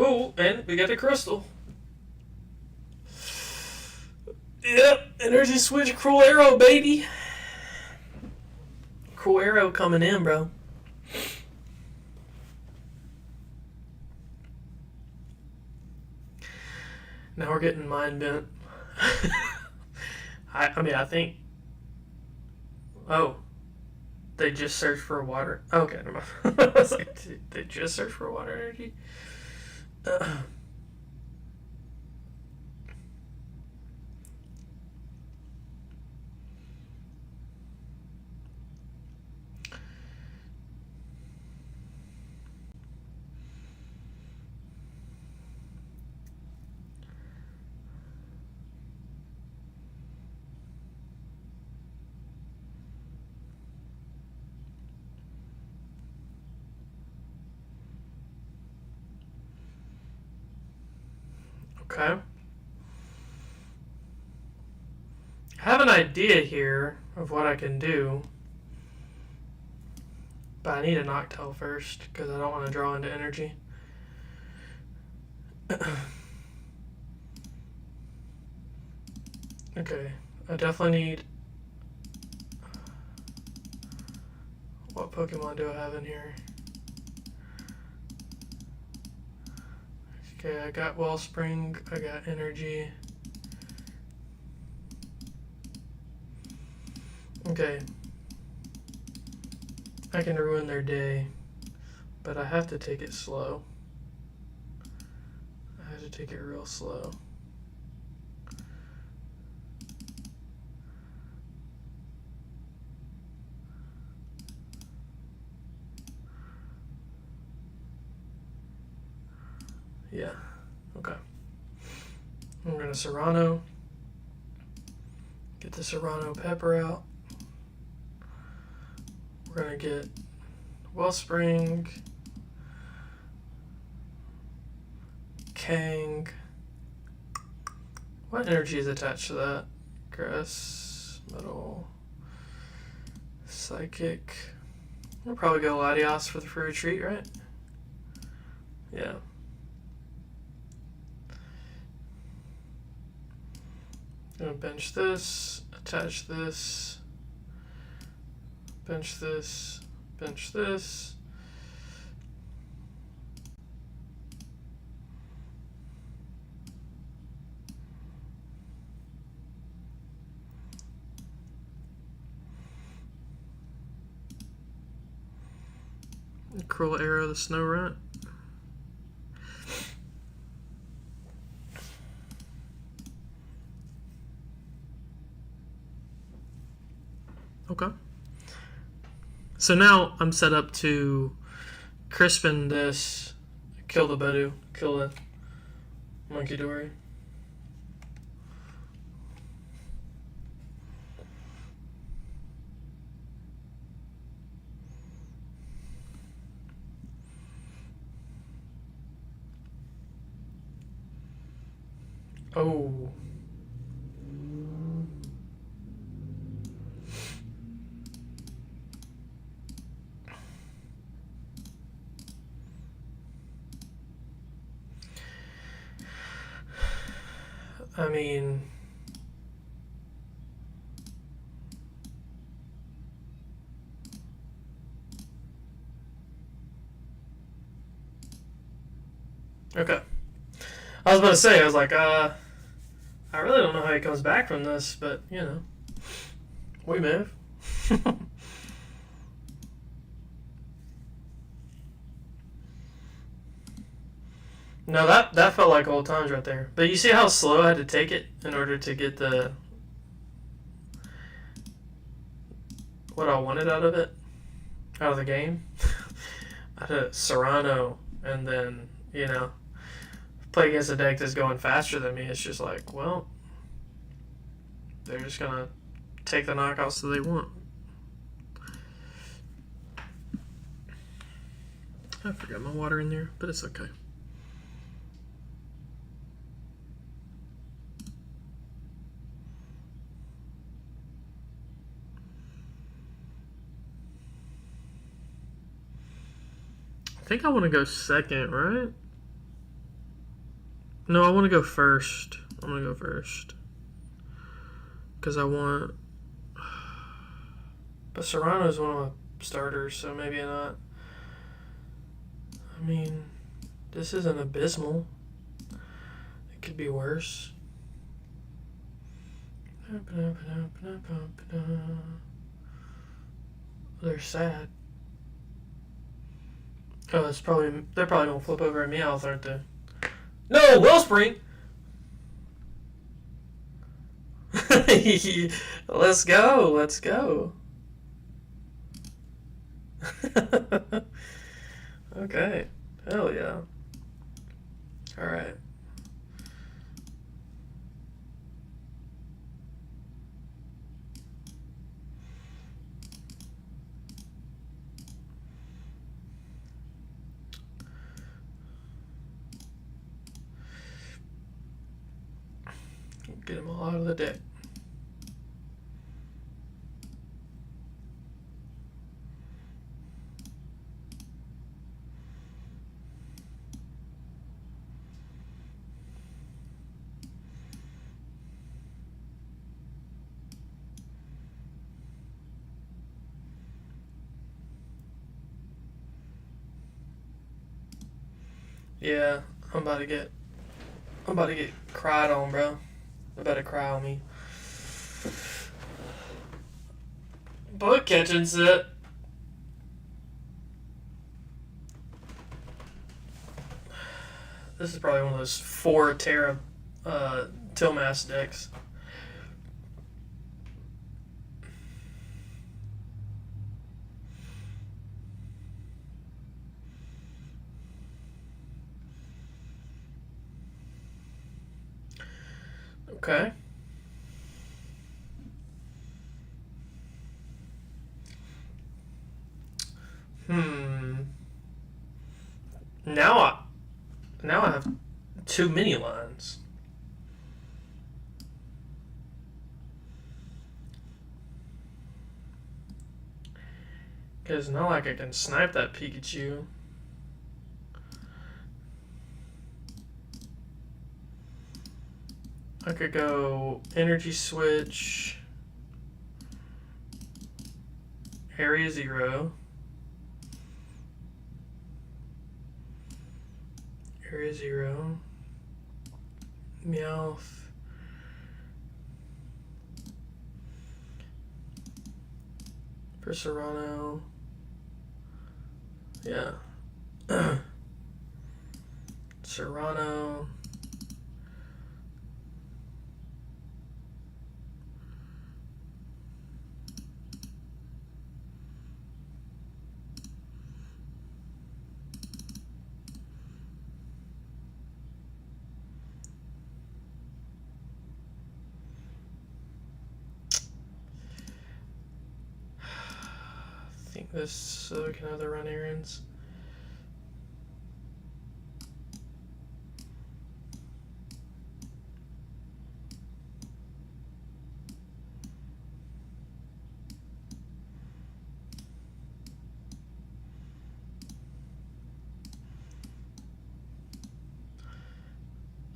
Oh, and we got the crystal. Yep, energy switch, Cruel Arrow, baby. Cruel Arrow coming in, bro. Now we're getting mind bent. I mean, I think. Oh, they just searched for a water. Okay, never mind. I was like, they just searched for a water energy. Okay. I have an idea here of what I can do, but I need a Noctowl first because I don't want to draw into energy. Okay, I definitely need... What Pokemon do I have in here? Okay, I got Wellspring, I got Energy. Okay. I can ruin their day, but I have to take it slow. I have to take it real slow. Yeah, okay. I'm gonna Serrano. Get the Serrano Pepper out. We're gonna get Wellspring, Kang. What energy is attached to that? Grass, Metal, Psychic. We'll probably go Latios for the free retreat, right? Yeah. Gonna bench this, attach this, bench this, bench this. Cruel Arrow, the Snow Runt. Okay. So now I'm set up to Crispin this, kill the Bedu, kill the Monkey Dory. Oh. I mean, okay. I was about to say, I was like, I really don't know how he comes back from this, but, you know, we move. No, that felt like old times right there. But you see how slow I had to take it in order to get the... what I wanted out of it? Out of the game? I had a Serrano, and then, you know, play against a deck that's going faster than me. It's just like, well, they're just going to take the knockouts that they want. I forgot my water in there, but it's okay. I think I want to go second, right? No, I want to go first. I'm going to go first. Because I want... But Serrano's one of my starters, so maybe not. I mean, this isn't abysmal. It could be worse. They're sad. Oh, they're probably gonna flip over at Meowth, aren't they? No, Wellspring! Let's go, let's go. Okay, hell yeah. Alright. Get them all out of the deck. Yeah, I'm about to get cried on, bro. They better cry on me. Bug catching set. This is probably one of those 4 Terra Tillmass decks. Okay. Now I have 2 mini lines. Because not like I can snipe that Pikachu. I could go Energy Switch, Area 0, Area 0, Meowth, for Serrano. Yeah. Serrano. I think this so we can have the run errands.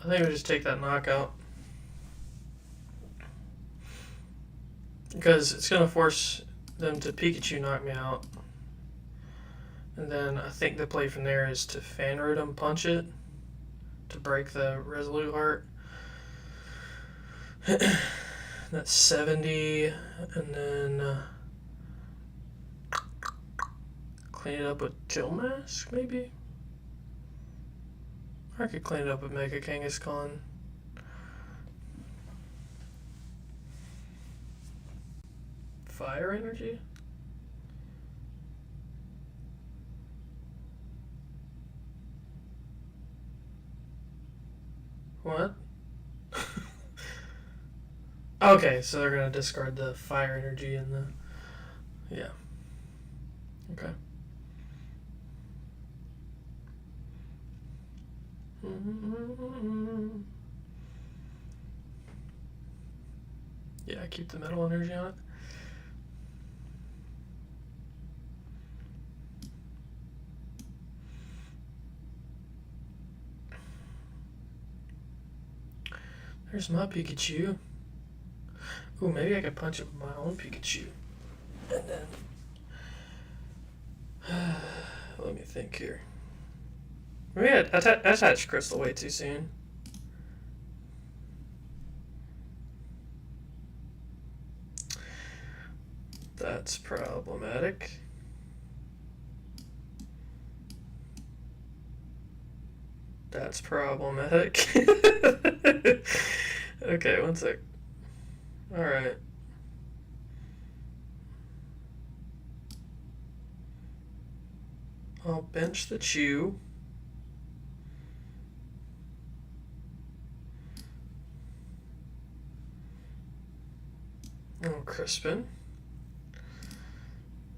I think we just take that knockout. Because it's going to force them to Pikachu knock me out. And then I think the play from there is to Fan Rotom punch it to break the Resolute Heart. That's 70. And then clean it up with Tillmask, maybe? Or I could clean it up with Mega Kangaskhan. Fire Energy? What? Okay, so they're gonna discard the Fire Energy and the... Yeah. Okay. Yeah, keep the Metal Energy on it. There's my Pikachu. Ooh, maybe I could punch it with my own Pikachu. And then... let me think here. Maybe I attached Crystal way too soon. That's problematic. That's problematic. Okay, one sec. Alright. I'll bench the Chew. Oh, Crispin.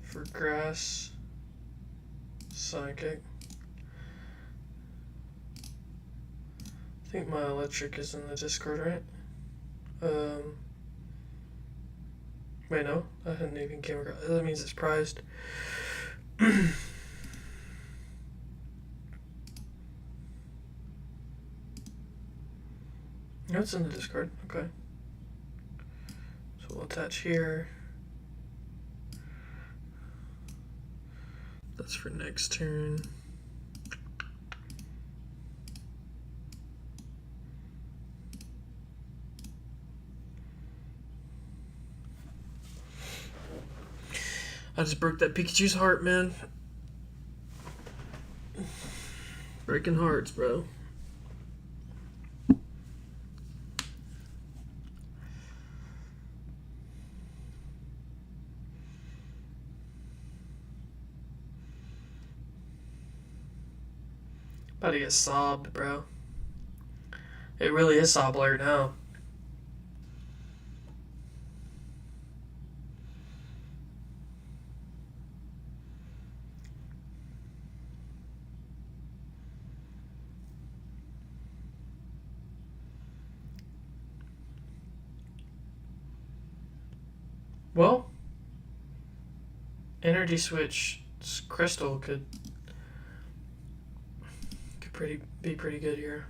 For Grass. Psychic. I think my Electric is in the Discord, right? Um, Wait, no, that hadn't even came across. That means it's prized. No, it's in the Discord. Okay. So we'll attach here. That's for next turn. I just broke that Pikachu's heart, man. Breaking hearts, bro. About to get sobbed, bro. It really is sob alert now. Well, Energy Switch Crystal could be pretty good here.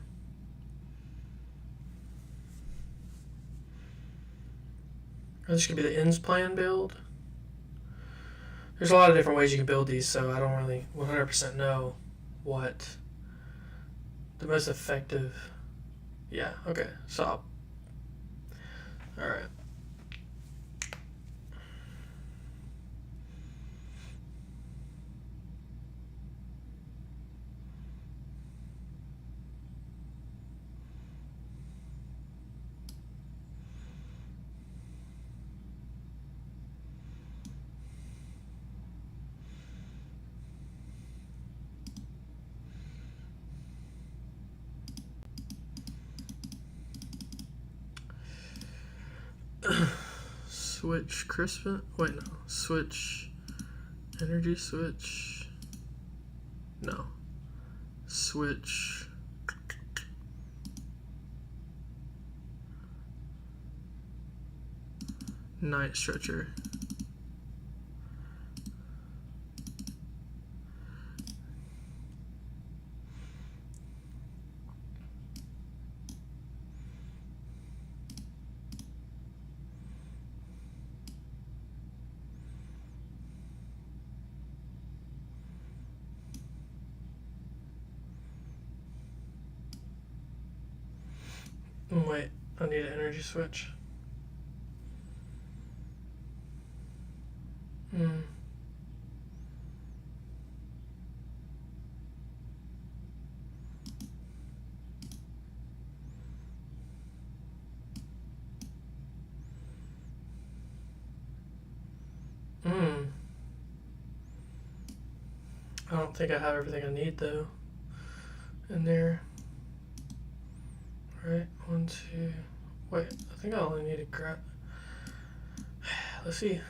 This could be the ends plan build. There's a lot of different ways you can build these, so I don't really 100% know what the most effective. Yeah, okay, so alright. Switch Crispin? Wait, no. Switch Energy Switch? No. Switch Night Stretcher. Wait, I need an energy switch. Hmm. I don't think I have everything I need though in there. Right, 1, 2. Wait, I think I only need a Let's see.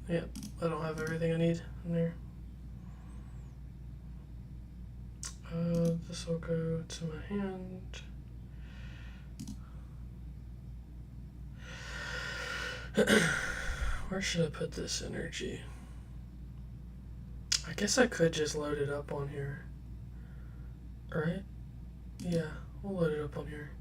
Yep, I don't have everything I need in there. This will go to my hand. Where should I put this energy? I guess I could just load it up on here. Right? Yeah, we'll load it up on here.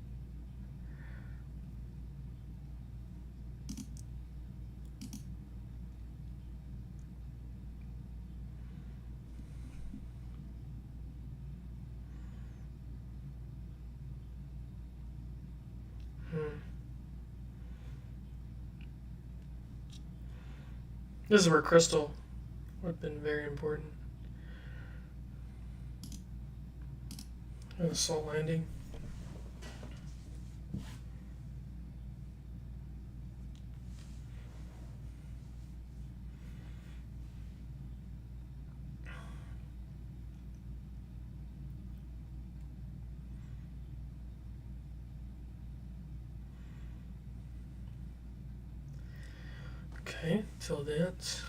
This is where crystal would have been very important. And a soul landing. Okay, till that.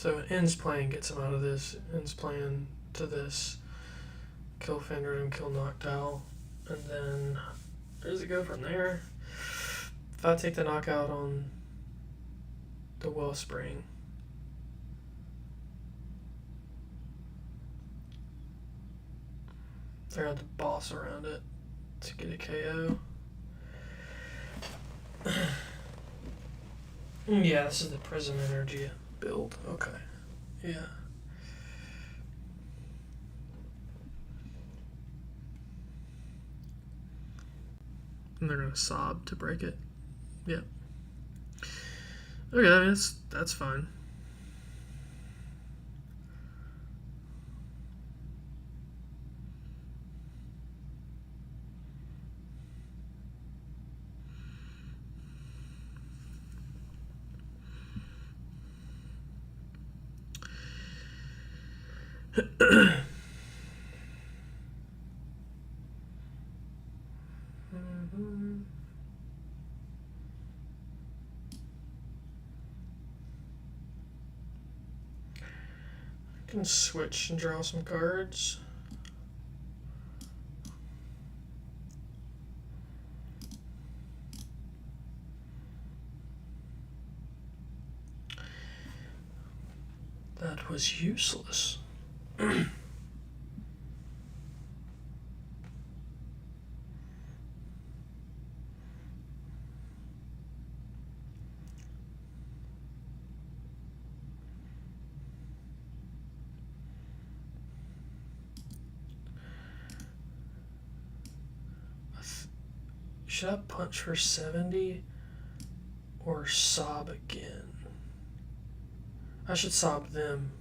So ends playing gets him out of this. Ends playing to this. Kill Fenrir and kill Noctowl. And then where does it go from there? If I take the knockout on the Wellspring, they're going to boss around it to get a KO. Yeah, this is the Prism Energy build. Okay. Yeah. And they're going to sob to break it. Yeah. Okay, I mean, that's fine. Can switch and draw some cards. That was useless. Should I punch for 70 or sob again? I should sob them.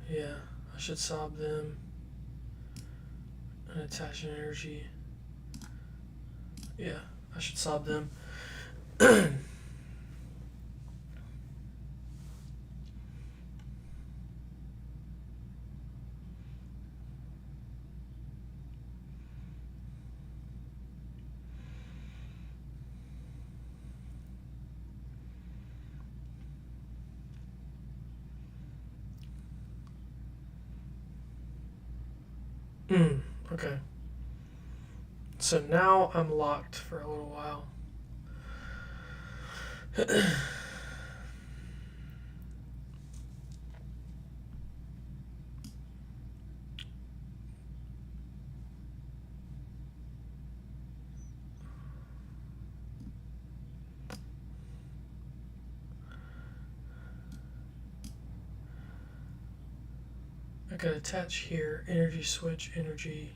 Yeah, I should sob them and attach an energy. Yeah, I should sob them. Okay. So now I'm locked for a little while. I could attach here, energy switch, energy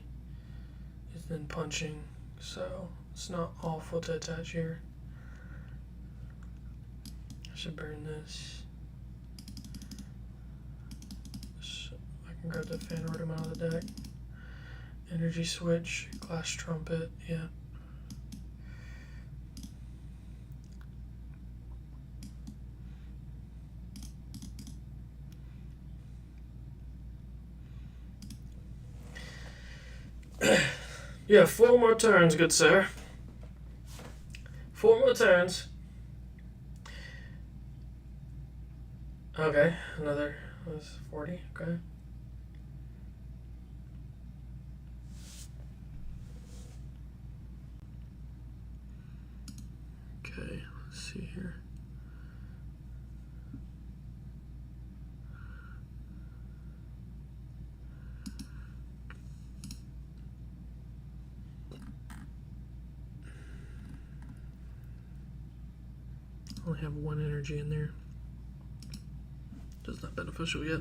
is then punching, so it's not awful to attach here. I should burn this. So I can grab the Phanrotom out of the deck. Energy switch, Glass Trumpet, yeah. Yeah, 4 more turns, good sir. 4 more turns. Okay, another was 40, okay. Okay, let's see here. Only have 1 energy in there. That's not beneficial yet.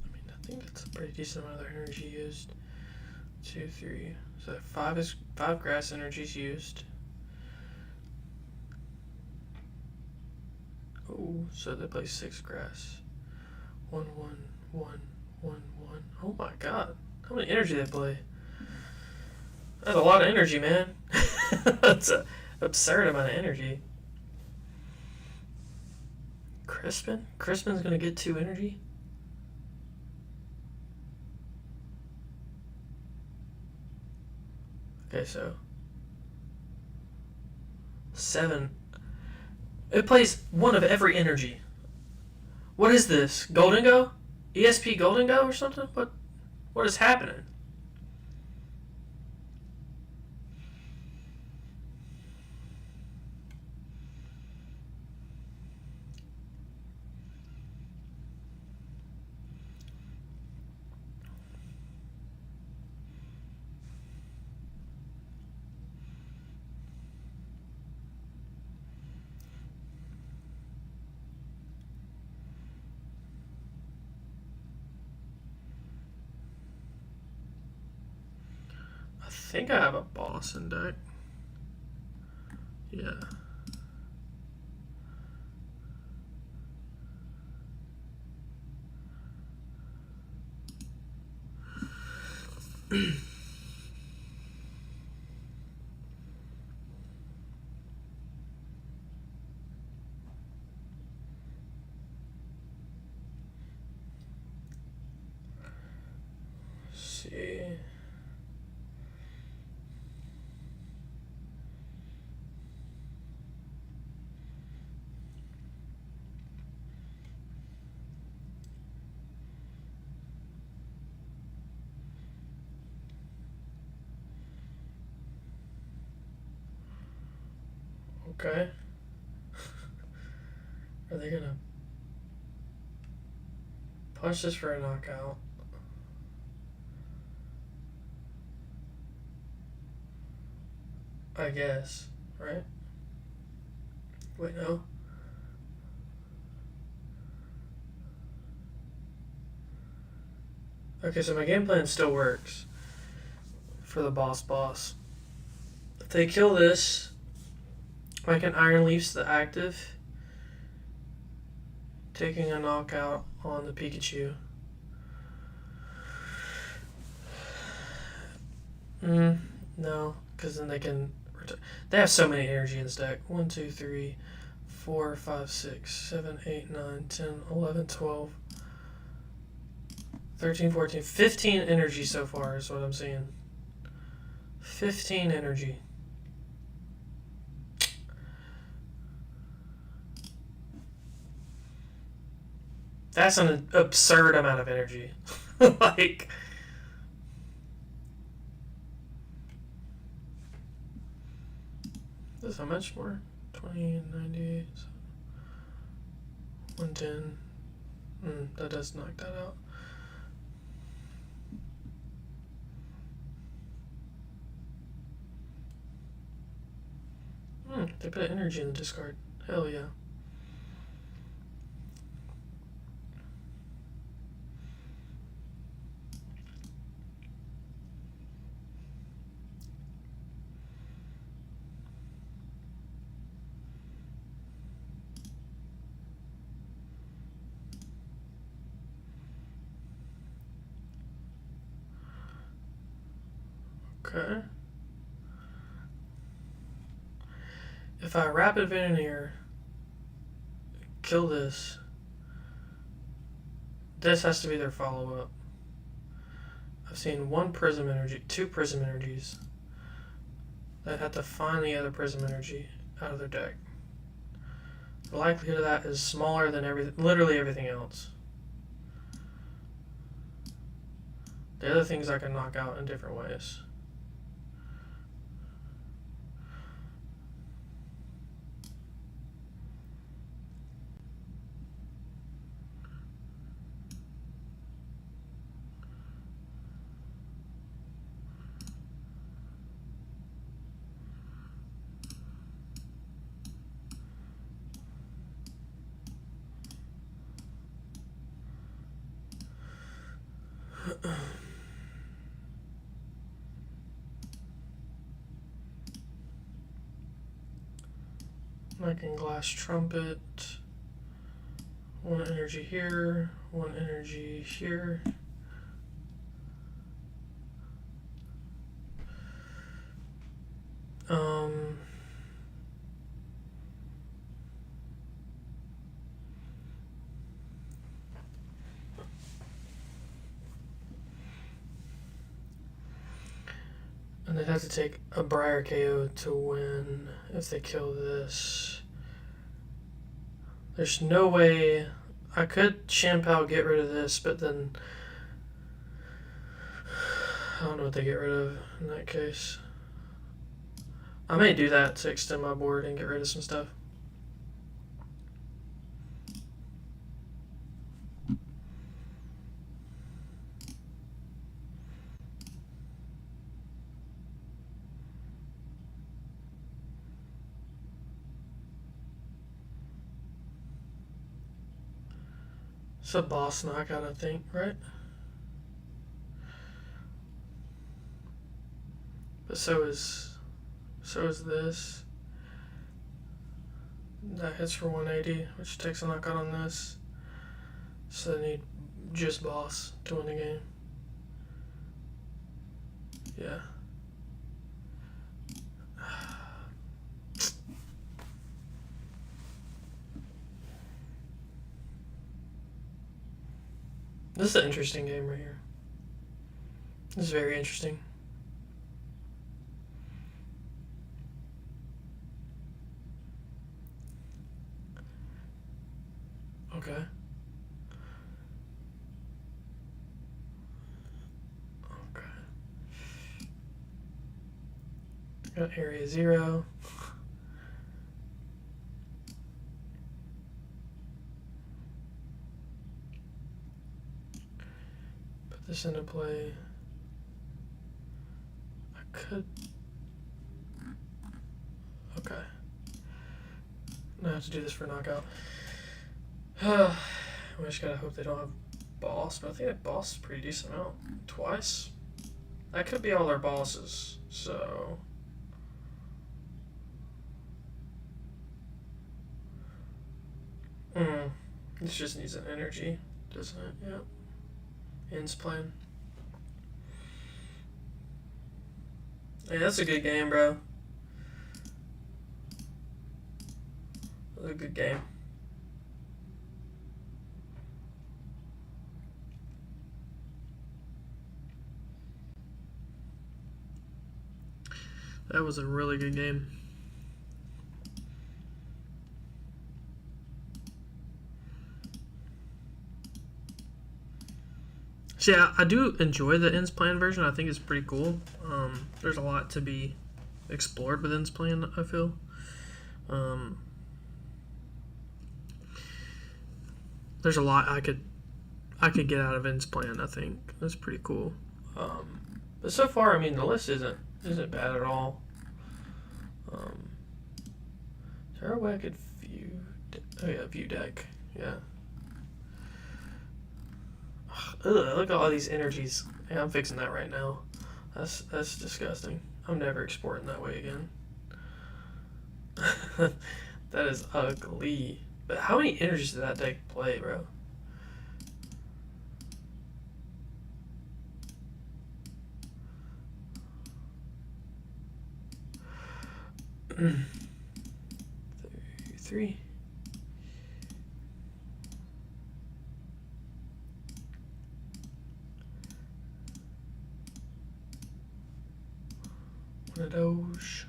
I mean, I think that's a pretty decent amount of energy used. 2, 3. So 5 grass energies used. Oh, so they play 6 grass. 1, 1, 1, 1, 1. Oh my god. How many energy they play? That's a lot of energy, man. That's an absurd amount of energy. Crispin? Crispin's gonna get 2 energy? Okay, so 7. It plays 1 of every energy. What is this? Golden Go? ESP Golden Go or something? What is happening? I think I have a boss in deck. Yeah. See. Okay. Are they gonna punch this for a knockout? I guess, right? Wait, no. Okay, so my game plan still works for the boss. If they kill this, I can Iron Leafs the active, taking a knockout on the Pikachu. No, because then they can. They have so many energy in this deck. 1, 2, 3, 4, 5, 6, 7, 8, 9, 10, 11, 12, 13, 14, 15 energy so far is what I'm seeing. 15 energy. That's an absurd amount of energy. Like, this is how much more? 20, 90, 110. That does knock that out. They put energy in the discard. Hell yeah. Okay. If I Rapid Veneer, kill this, this has to be their follow-up. I've seen 1 Prism Energy, 2 Prism Energies. They'd have to find the other Prism Energy out of their deck. The likelihood of that is smaller than literally everything else. The other things I can knock out in different ways. I can Glass Trumpet. 1 energy here, 1 energy here. they'd have to take a Briar KO to win if they kill this. There's no way. I could Shampao get rid of this, but then I don't know what they get rid of in that case. I may do that to extend my board and get rid of some stuff. It's a boss knockout, I think, right? But so is this. That hits for 180, which takes a knockout on this. So they need just boss to win the game. Yeah. This is an interesting game right here. This is very interesting. Okay. Okay. Got area 0. Put this into play. I could. Okay. Now I have to do this for knockout. We just gotta hope they don't have boss, but I think that boss is a pretty decent amount. Twice? That could be all their bosses, so. This just needs an energy, doesn't it? Yep. Ends plan. Hey, that's a good game, bro. That's a good game. That was a really good game. So yeah, I do enjoy the ends plan version. I think it's pretty cool. There's a lot to be explored with ends plan, I feel. There's a lot I could get out of ends plan. I think that's pretty cool. But so far, I mean, the list isn't bad at all. Is there a way I could view? Oh yeah, view deck. Yeah. Ugh, look at all these energies. Yeah, I'm fixing that right now. That's disgusting. I'm never exporting that way again. That is ugly. But how many energies did that deck play, bro? Three. One of those.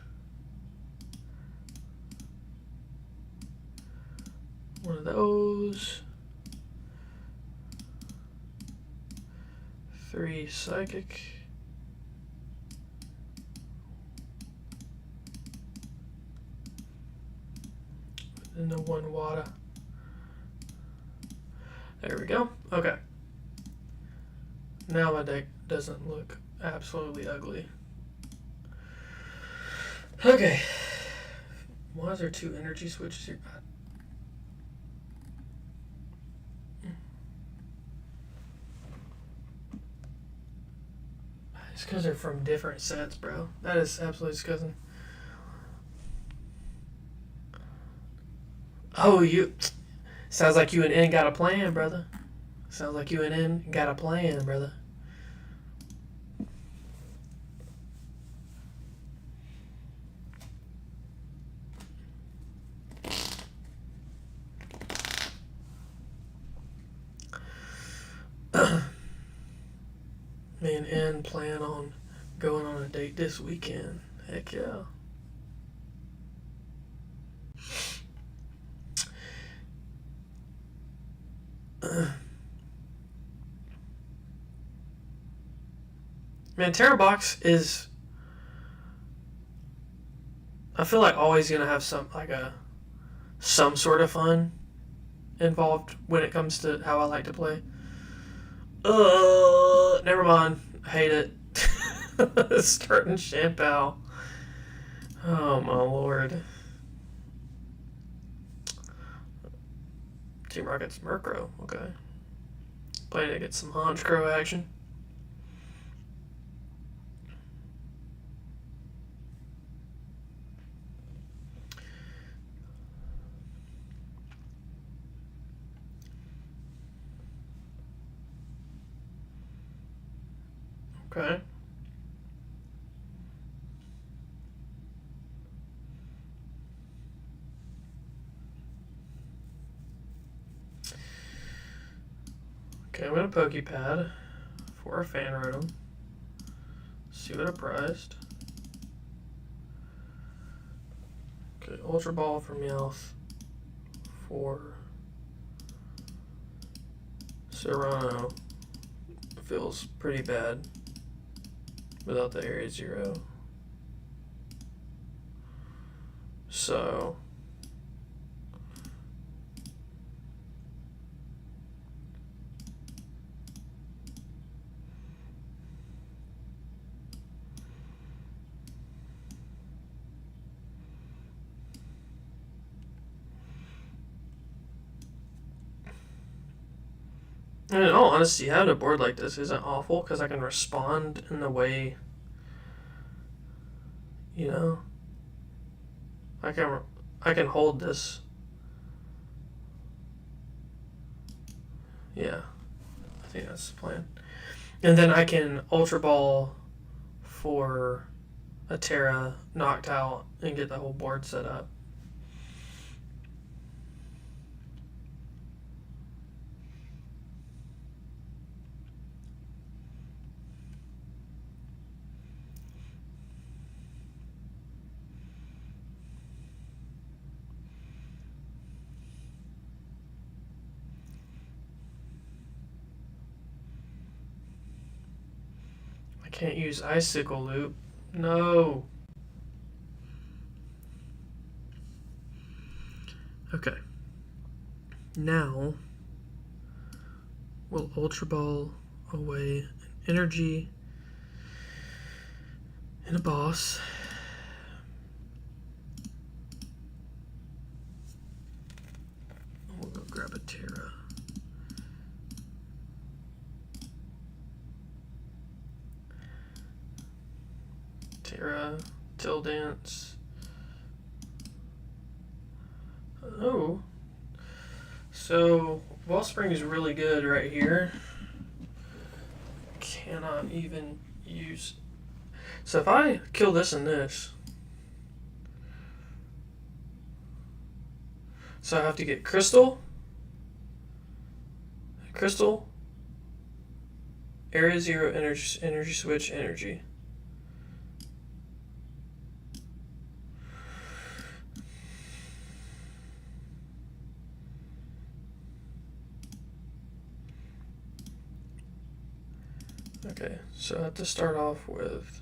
One of those. 3 psychic. And the 1 water. There we go. Okay. Now my deck doesn't look absolutely ugly. Okay. Why is there 2 energy switches here? It's because they're from different sets, bro. That is absolutely disgusting. Oh, you. Sounds like you and N got a plan, brother. Sounds like you and N got a plan, brother. Me and N plan on going on a date this weekend. Heck yeah. Man, Terra Box is, I feel like, always gonna have some sort of fun involved when it comes to how I like to play. Never mind. I hate it. Starting Shampoo. Oh my lord. Team Rocket's Murkrow. Okay. Planning to get some Honchkrow action. Okay. Okay, I'm gonna Pokepad for a Fan Rotom. See what I priced. Okay, Ultra Ball for Meowth for Serrano. Feels pretty bad without the Area Zero. So and in all honesty, having a board like this isn't awful because I can respond in the way, you know, I can hold this. Yeah, I think that's the plan. And then I can Ultra Ball for a Terra knocked out and get the whole board set up. Can't use Icicle Loop. No. Okay. Now we'll Ultra Ball away an energy and a boss. We'll go grab a Terra. Terra, Tildance. Oh. So, Wellspring is really good right here. Cannot even use. So if I kill this and this. So I have to get Crystal. Crystal. Area Zero, energy switch, energy. Okay, so I have to start off with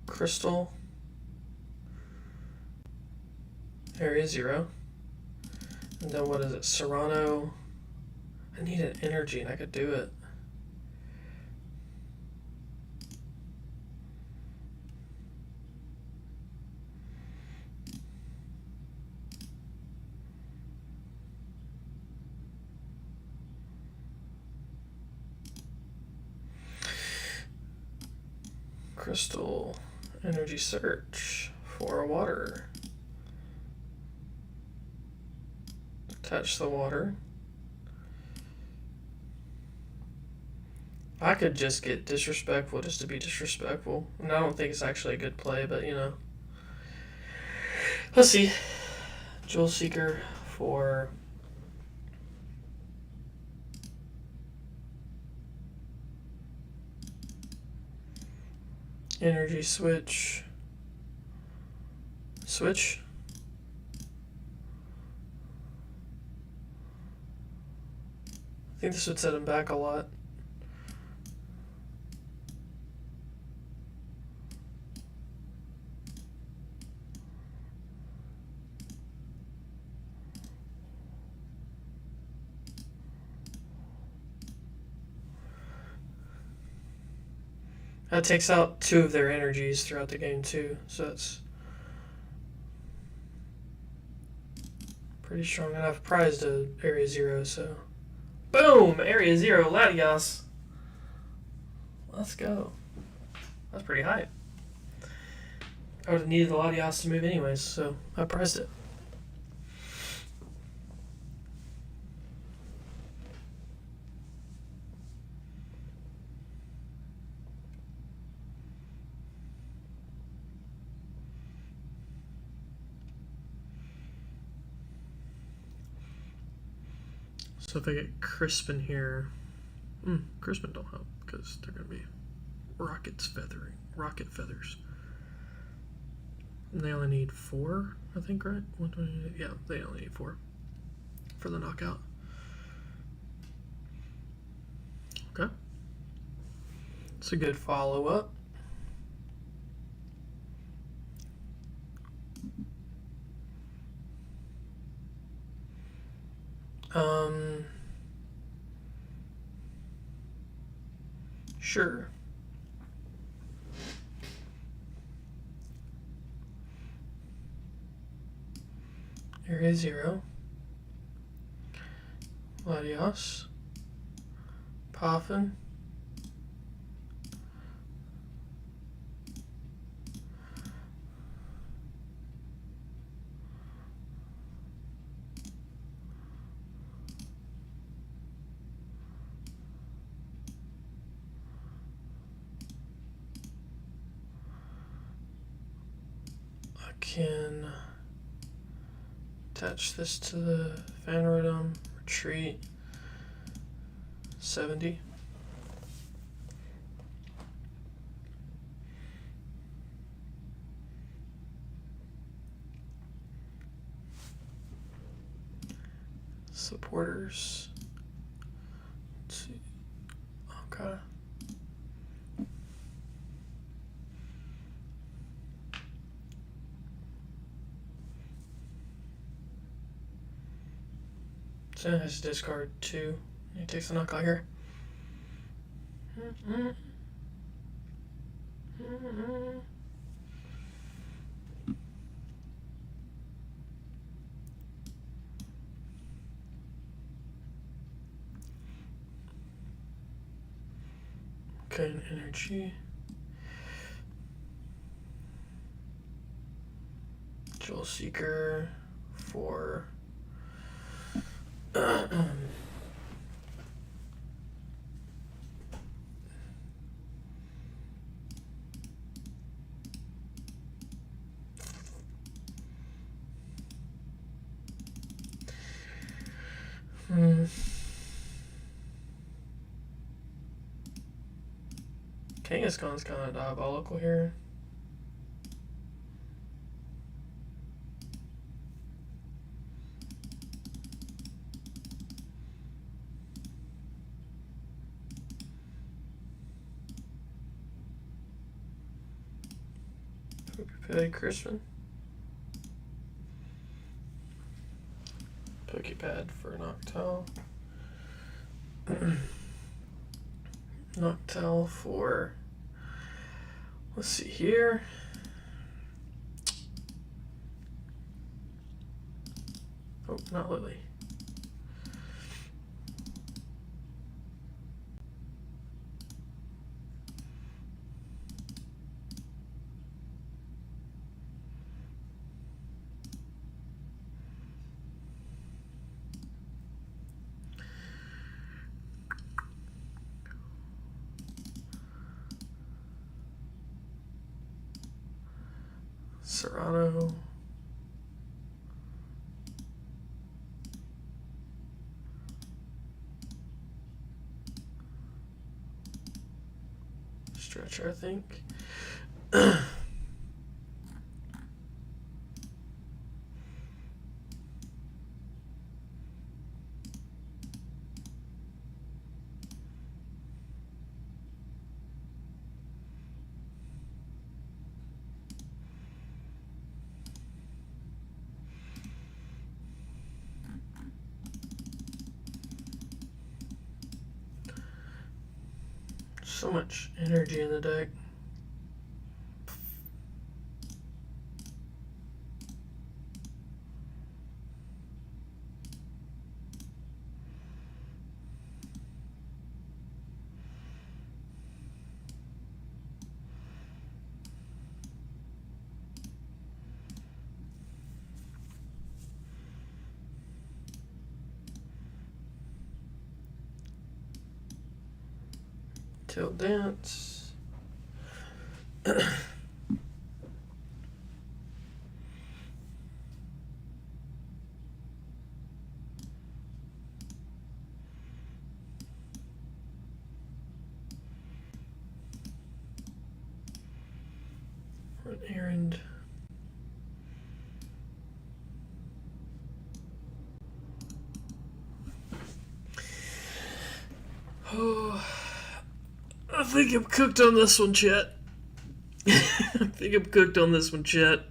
Crystal, Area Zero, and then what is it, Serrano. I need an energy and I could do it. Crystal, energy search for a water. Attach the water. I could just get disrespectful just to be disrespectful. And I don't think it's actually a good play, but you know. Let's see. Jewel Seeker for Energy switch. Switch. I think this would set him back a lot. That takes out 2 of their energies throughout the game too, so that's pretty strong. And I've prized a Area 0, so boom! Area 0, Latios. Let's go. That's pretty high. I would have needed the Latios to move anyways, so I prized it. So if I get Crispin here, Crispin don't help because they're gonna be rocket feathers. And they only need 4, I think, right? 120. Yeah, they only need 4 for the knockout. Okay, it's a good follow-up. Sure. Area 0. Latios. Poffin. Can attach this to the Phanrodon. Retreat 70. Supporters. Okay. So it has to discard 2. He takes the knockout here. Okay, an energy. Jewel Seeker for Kangaskhan's kind of diabolical here. Pokepad Crispin. Pokepad for Noctowl. Noctowl for, let's see here. Oh, not Lily. Serrano. Stretcher, I think. So much energy in the deck. Tilt Dance. Run Errand. Oh, I think I'm cooked on this one, chat. I think I'm cooked on this one, chat.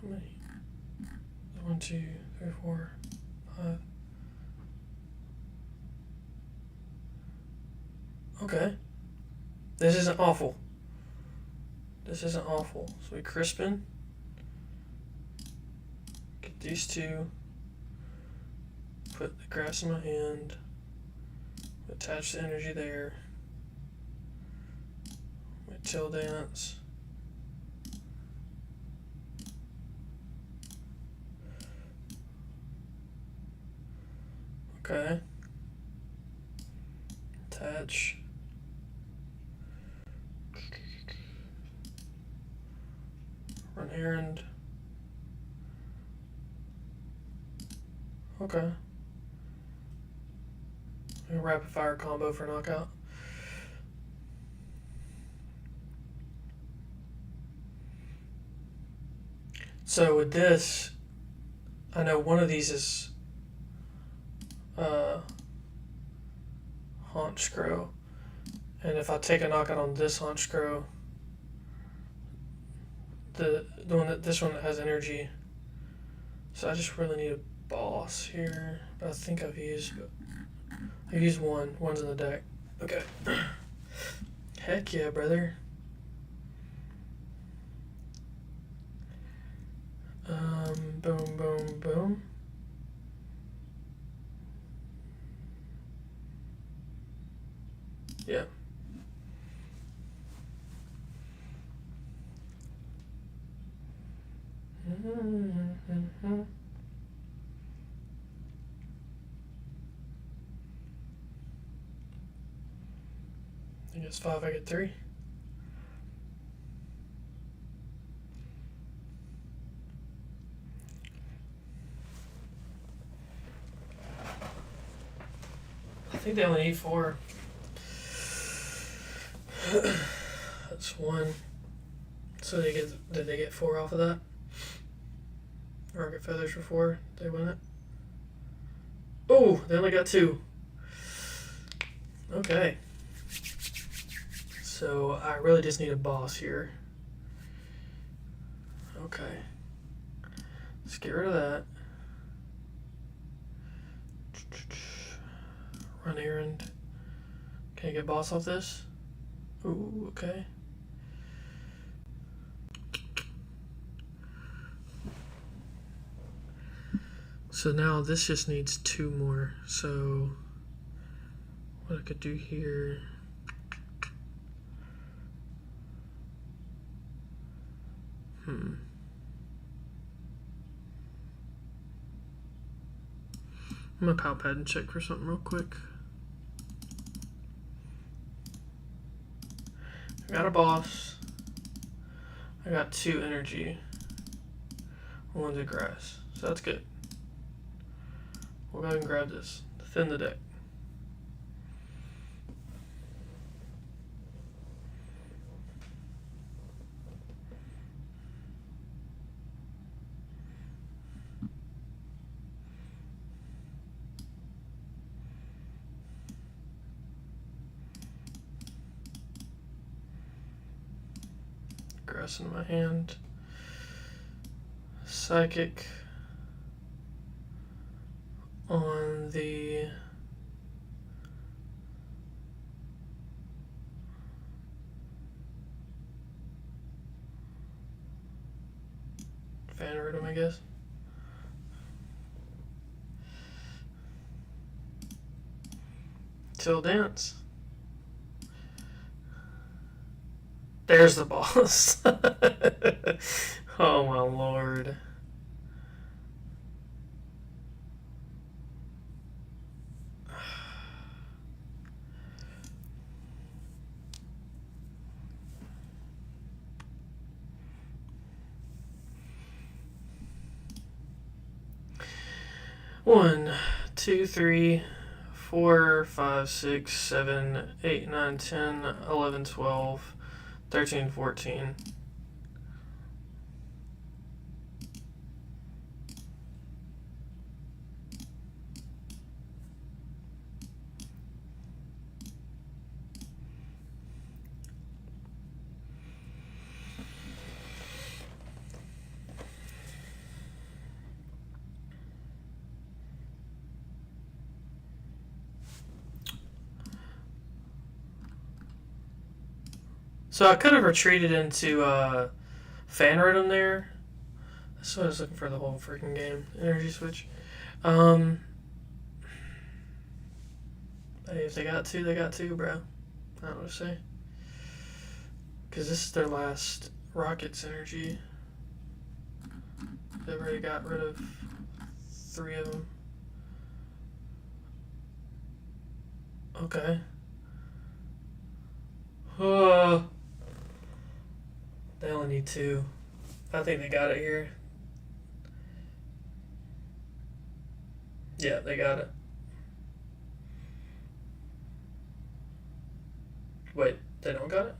How many? 1, 2, 3, 4, 5. Okay. This isn't awful. This isn't awful. So we Crispin. Get these two. Put the grass in my hand. Attach the energy there. My Till Dance. Okay. Attach. Run Errand. Okay. A rapid fire combo for knockout. So with this, I know one of these is Honchkrow, and if I take a knockout on this Honchkrow, the one that this one that has energy, so I just really need a boss here. But I think I've used one. One's in the deck. Okay. Heck yeah, brother. Boom, boom, boom. Yeah. I think it's 5, I get 3. I think they only need 4. That's 1. So did they get 4 off of that? Or get feathers for 4? They win it? Oh, they only got 2. Okay. So I really just need a boss here. Okay. Let's get rid of that. Run Errand. Can I get boss off this? Ooh, okay. So now this just needs 2 more. So what I could do here. I'm gonna power pad and check for something real quick. I got a boss. I got 2 energy. 1's a grass. So that's good. We'll go ahead and grab this. Thin the deck. Grass in my hand. Psychic on the Phanrhythm, I guess. Till dance. There's the boss. Oh my lord. One, 2, 3, 4, 5, 6, 7, 8, 9, 10, 11, 12, 13, 14. So I could have retreated into Phanrhythm there. That's what I was looking for the whole freaking game. Energy switch. Hey, if they got 2, they got 2, bro. I don't know what to say. Because this is their last Rocket's energy. They've already got rid of 3 of them. Okay. They only need 2. I think they got it here. Yeah, they got it. Wait, they don't got it?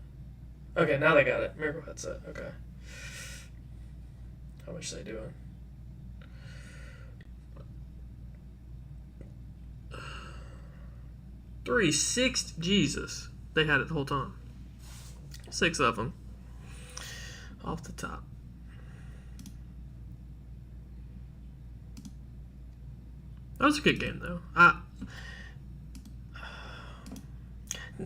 Okay, now they got it. Miracle headset. Okay. How much are they doing? $360. Jesus. They had it the whole time. 6 of them. Off the top. That was a good game, though.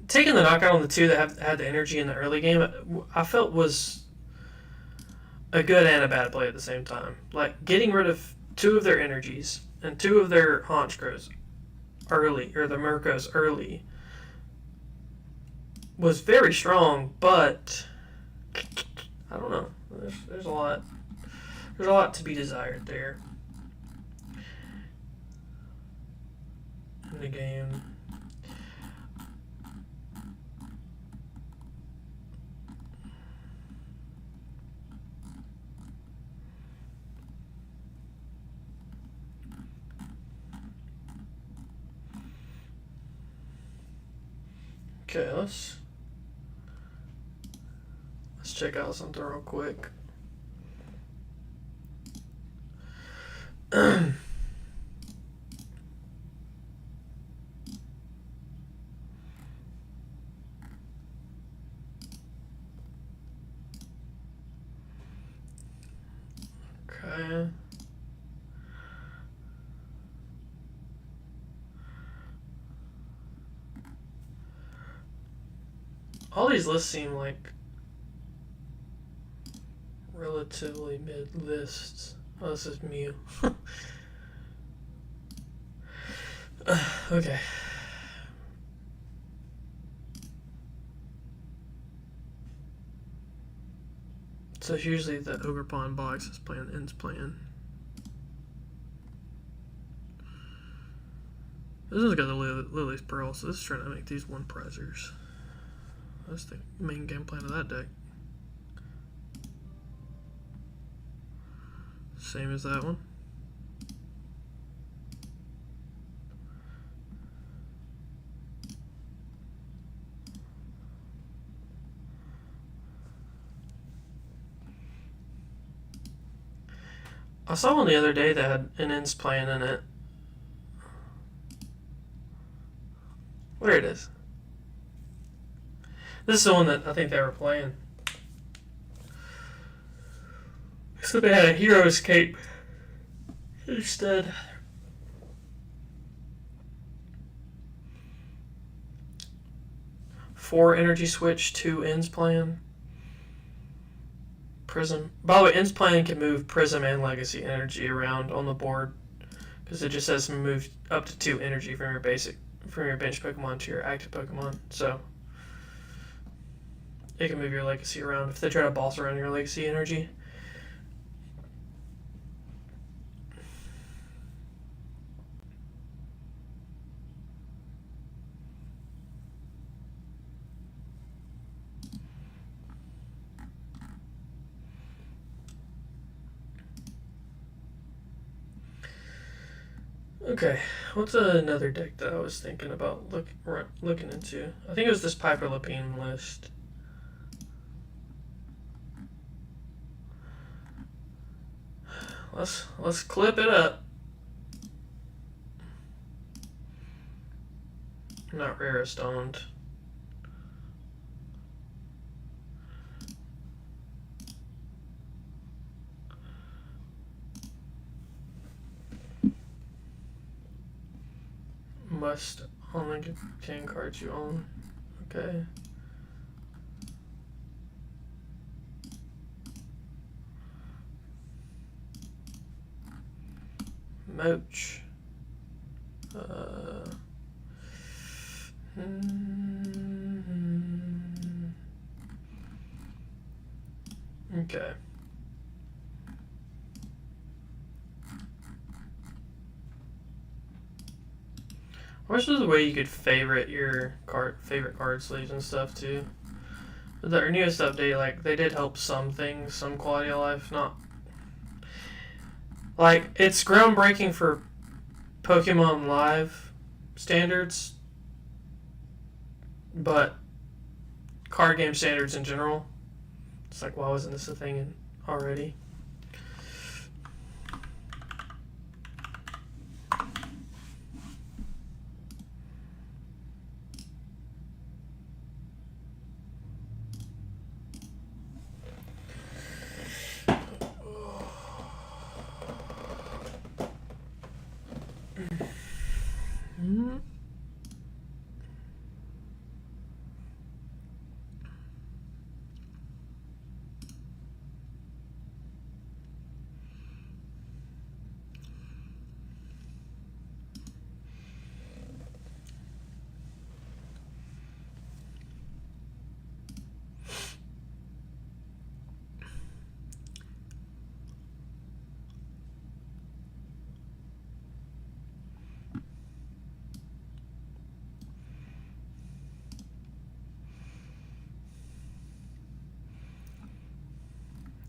Taking the knockout on the 2 that had the energy in the early game, I felt was a good and a bad play at the same time. Like, getting rid of 2 of their energies and 2 of their Honchkrows early, or the Murkrows early, was very strong, but I don't know. There's a lot. There's a lot to be desired there in the game. Okay, let's check out something real quick. Okay. All these lists seem like relatively mid lists. Oh, this is Mew. Okay. So it's usually the Ogre Pawn box is playing ends playing. This has got the Lily's Pearl, so this is trying to make these one prizers. That's the main game plan of that deck. Same as that one. I saw one the other day that had an ends playing in it. Where it is. This is the one that I think they were playing. So they had a Hero's Cape instead. Four energy switch, 2 ends playing. Prism. By the way, ends playing can move Prism and Legacy energy around on the board because it just says move up to 2 energy from your bench Pokemon to your active Pokemon. So it can move your Legacy around if they try to boss around your Legacy energy. Okay, what's another deck that I was thinking about looking into? I think it was this Piper Lapine list. Let's clip it up. Not rarest owned. Must only get 10 cards you own. Okay. Moch. Okay. I wish there was a way you could favorite your favorite card sleeves and stuff too. Their newest update, like they did help some things, some quality of life, not like it's groundbreaking for Pokemon Live standards, but card game standards in general, it's like why wasn't this a thing already?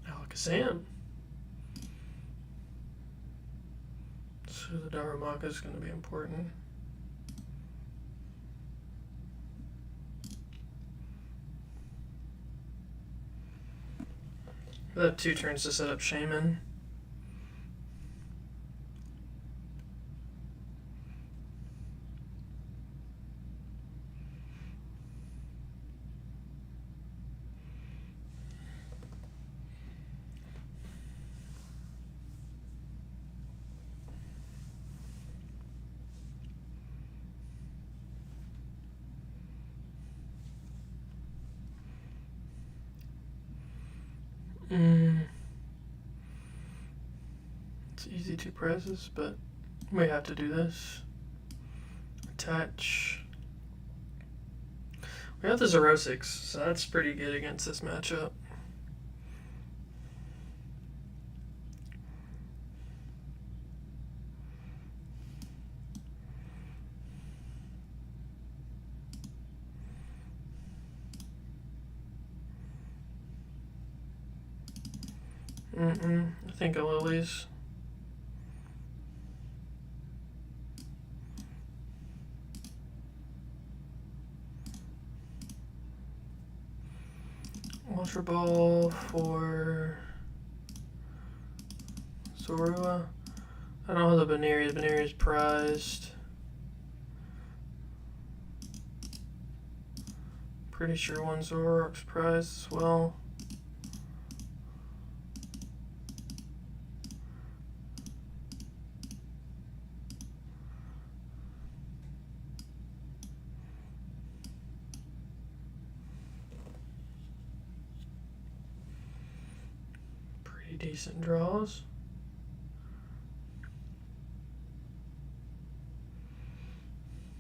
Alakazam. So the Darumaka is going to be important. We'll have 2 turns to set up Shaman. It's easy 2 prizes, but we have to do this. Attach. We have the Zerosix, so that's pretty good against this matchup. I think a Lily's. Ultra Ball for Zorua. I don't know the Baneri. The Baneri is prized. Pretty sure one Zoroark's prized as well. Pretty decent draws.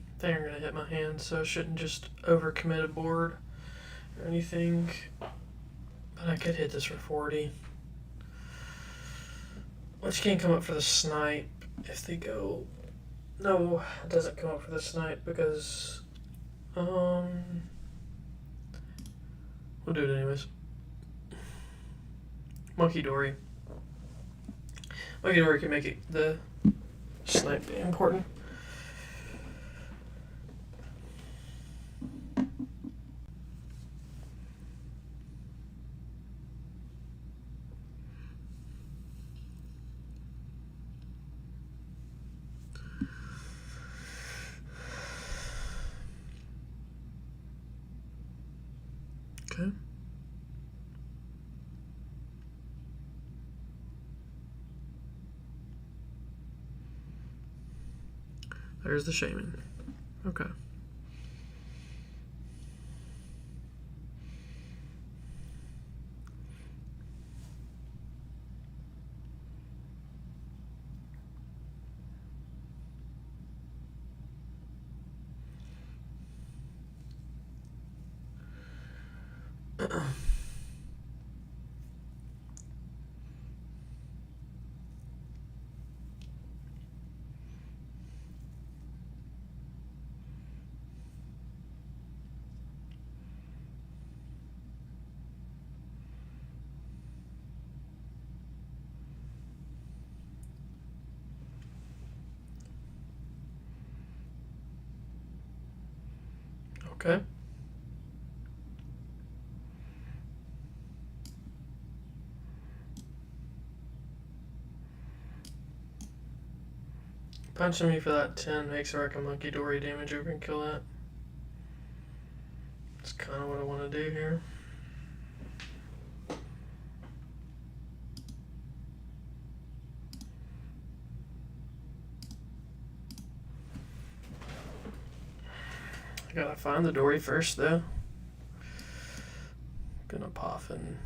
I think I'm gonna hit my hand, so I shouldn't just overcommit a board or anything. But I could hit this for 40. Which can come up for the snipe if they go. No, it doesn't come up for the snipe because we'll do it anyways. Munkidori. Munkidori can make it the snipe important. Okay. There's the Shaman. Okay. Okay. Punching me for that 10 makes it like a Munkidori damage over and kill that. That's kind of what I want to do here. I gotta find the Dory first though. Gonna Poffin.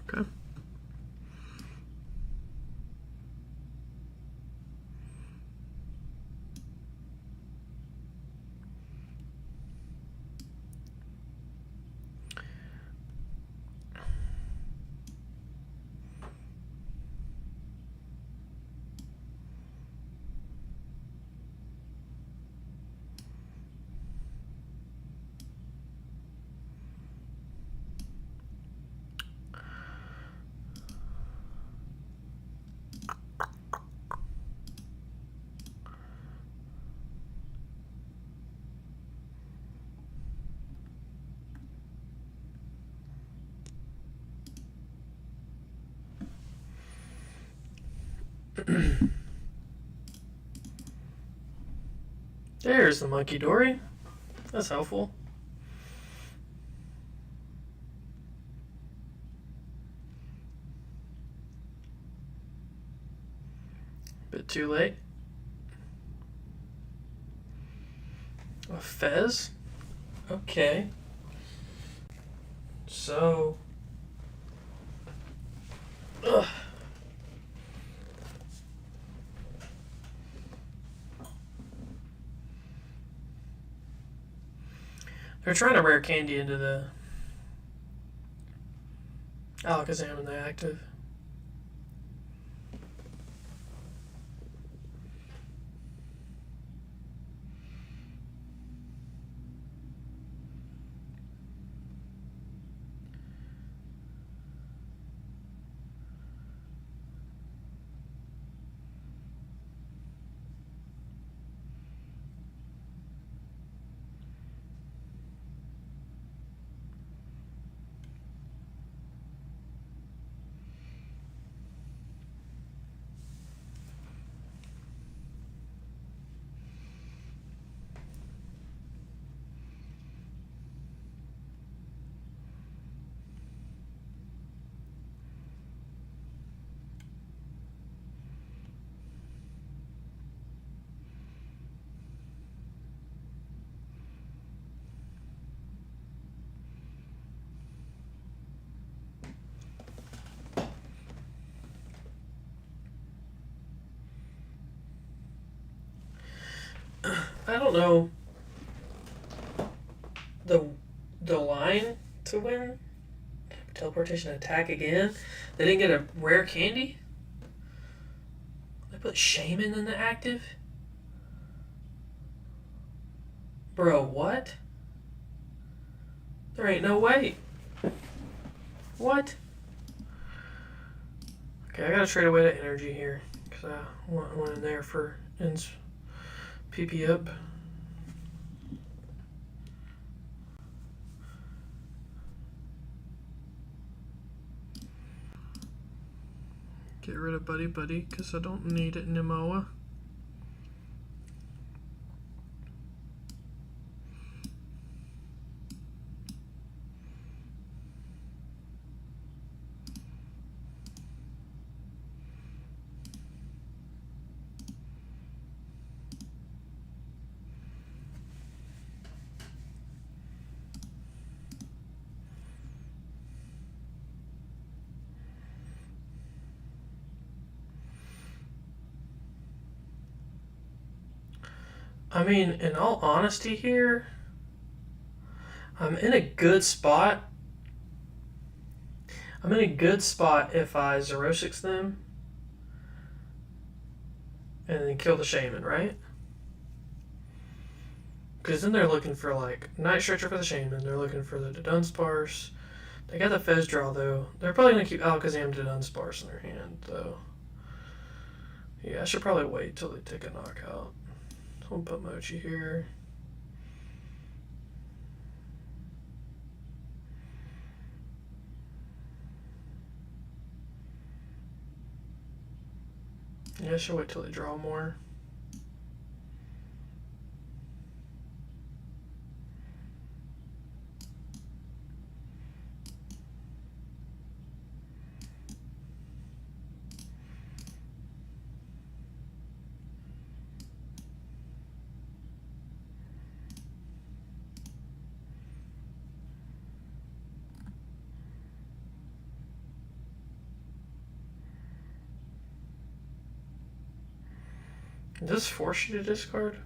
Okay. There's the Munkidori. That's helpful. Bit too late. A Fez? Okay. So. Ugh. They're trying to rare candy into the Alakazam in the active. I don't know the line to win. Teleportation attack again. They didn't get a rare candy. They put Shaman in the active. Bro, what? There ain't no way. What? Okay, I gotta trade away the energy here because I want one in there for ends PP up. Get rid of Buddy Buddy because I don't need it in Moa. I mean, in all honesty here, I'm in a good spot. I'm in a good spot if I 0-6 them and then kill the Shaman, right? Because then they're looking for, like, Night Stretcher for the Shaman. They're looking for the Dunsparce. They got the Fez draw, though. They're probably going to keep Alakazam to Dunsparce in their hand, though. Yeah, I should probably wait till they take a knockout. So I'll put Mochi here. Yeah, I should wait till they draw more. Does this force you to discard?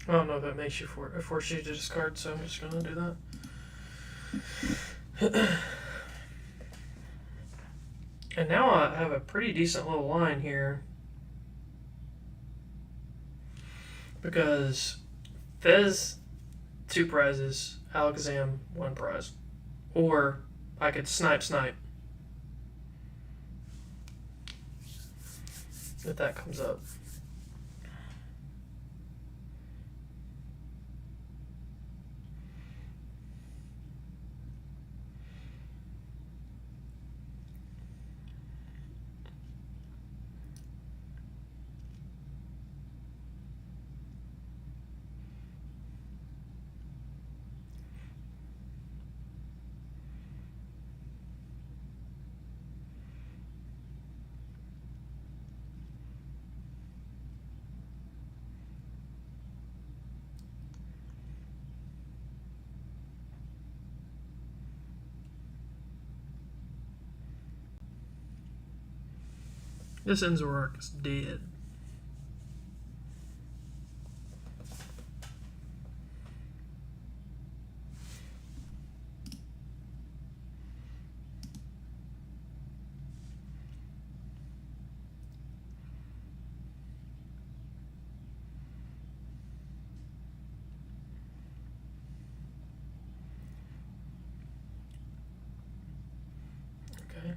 I don't know if it makes you force you to discard, so I'm just gonna do that. And now I have a pretty decent little line here. Because Fez, 2 prizes, Alakazam, 1 prize. Or I could snipe. If that comes up. This Enzor is dead. Okay.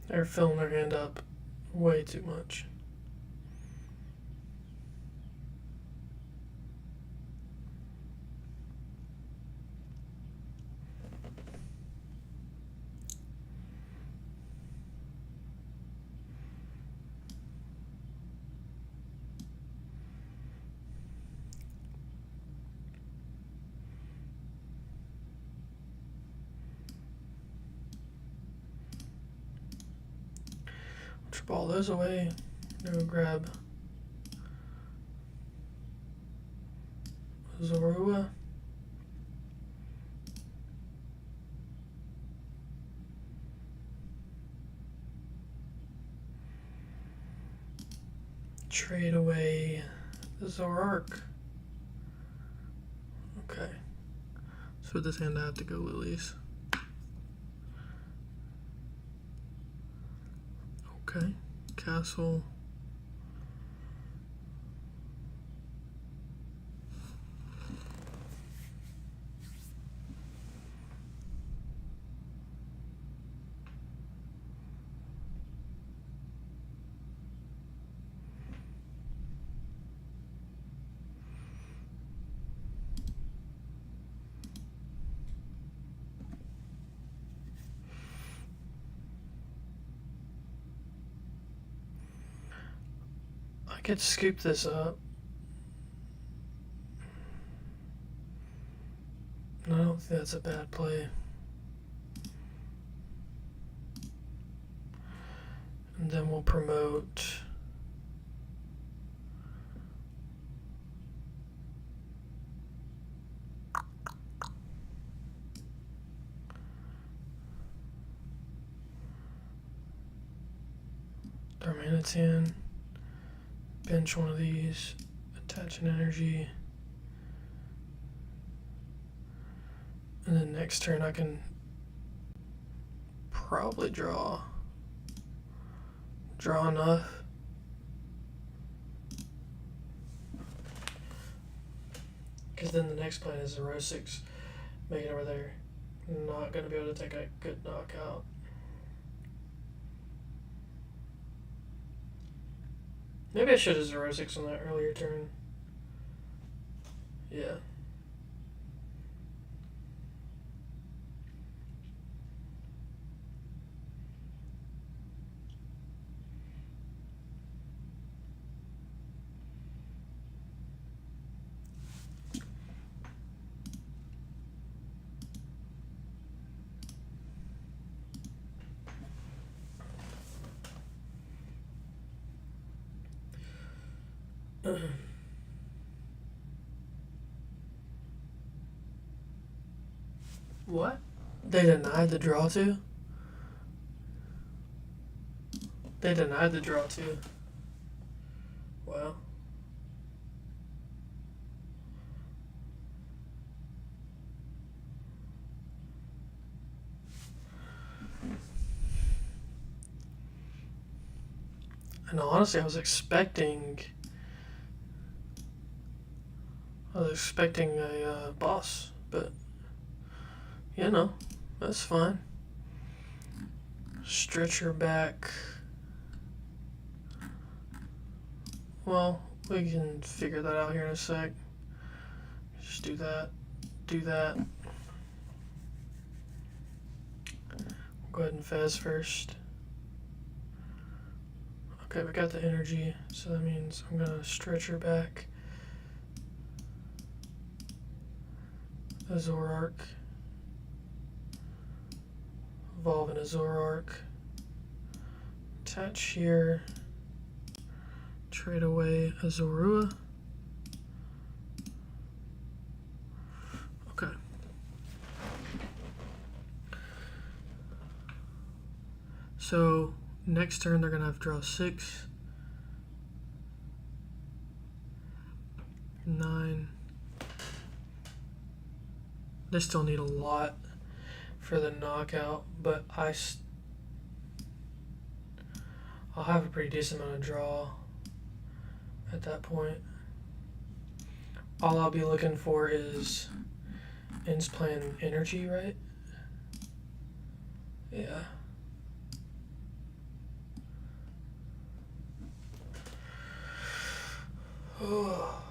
They're filling their hand up way too much. Trip all those away. Go grab Zorua. Trade away the Zoroark. Okay. So with this hand I have to go Lilies. Okay. Castle. I could scoop this up. I don't think that's a bad play. And then we'll promote Darmanitan. Bench one of these, attach an energy, and then next turn I can probably draw enough. Because then the next plan is a row 6, make it over there. Not going to be able to take a good knockout. Maybe I should have 0-6 on that earlier turn. Yeah. What? They denied the draw to? They denied the draw to. Wow. And honestly, I was expecting a boss, but you know, that's fine. Stretch her back. Well, we can figure that out here in a sec. Just do that. Do that. We'll go ahead and Fez first. Okay, we got the energy, so that means I'm gonna stretch her back. A Zoroark. Evolve in a Zoroark. Attach here. Trade away a Zorua. Okay. So next turn they're gonna have to draw 6, 9. They still need a lot for the knockout, but I'll have a pretty decent amount of draw at that point. All I'll be looking for is Ends playing energy, right? Yeah. Oh.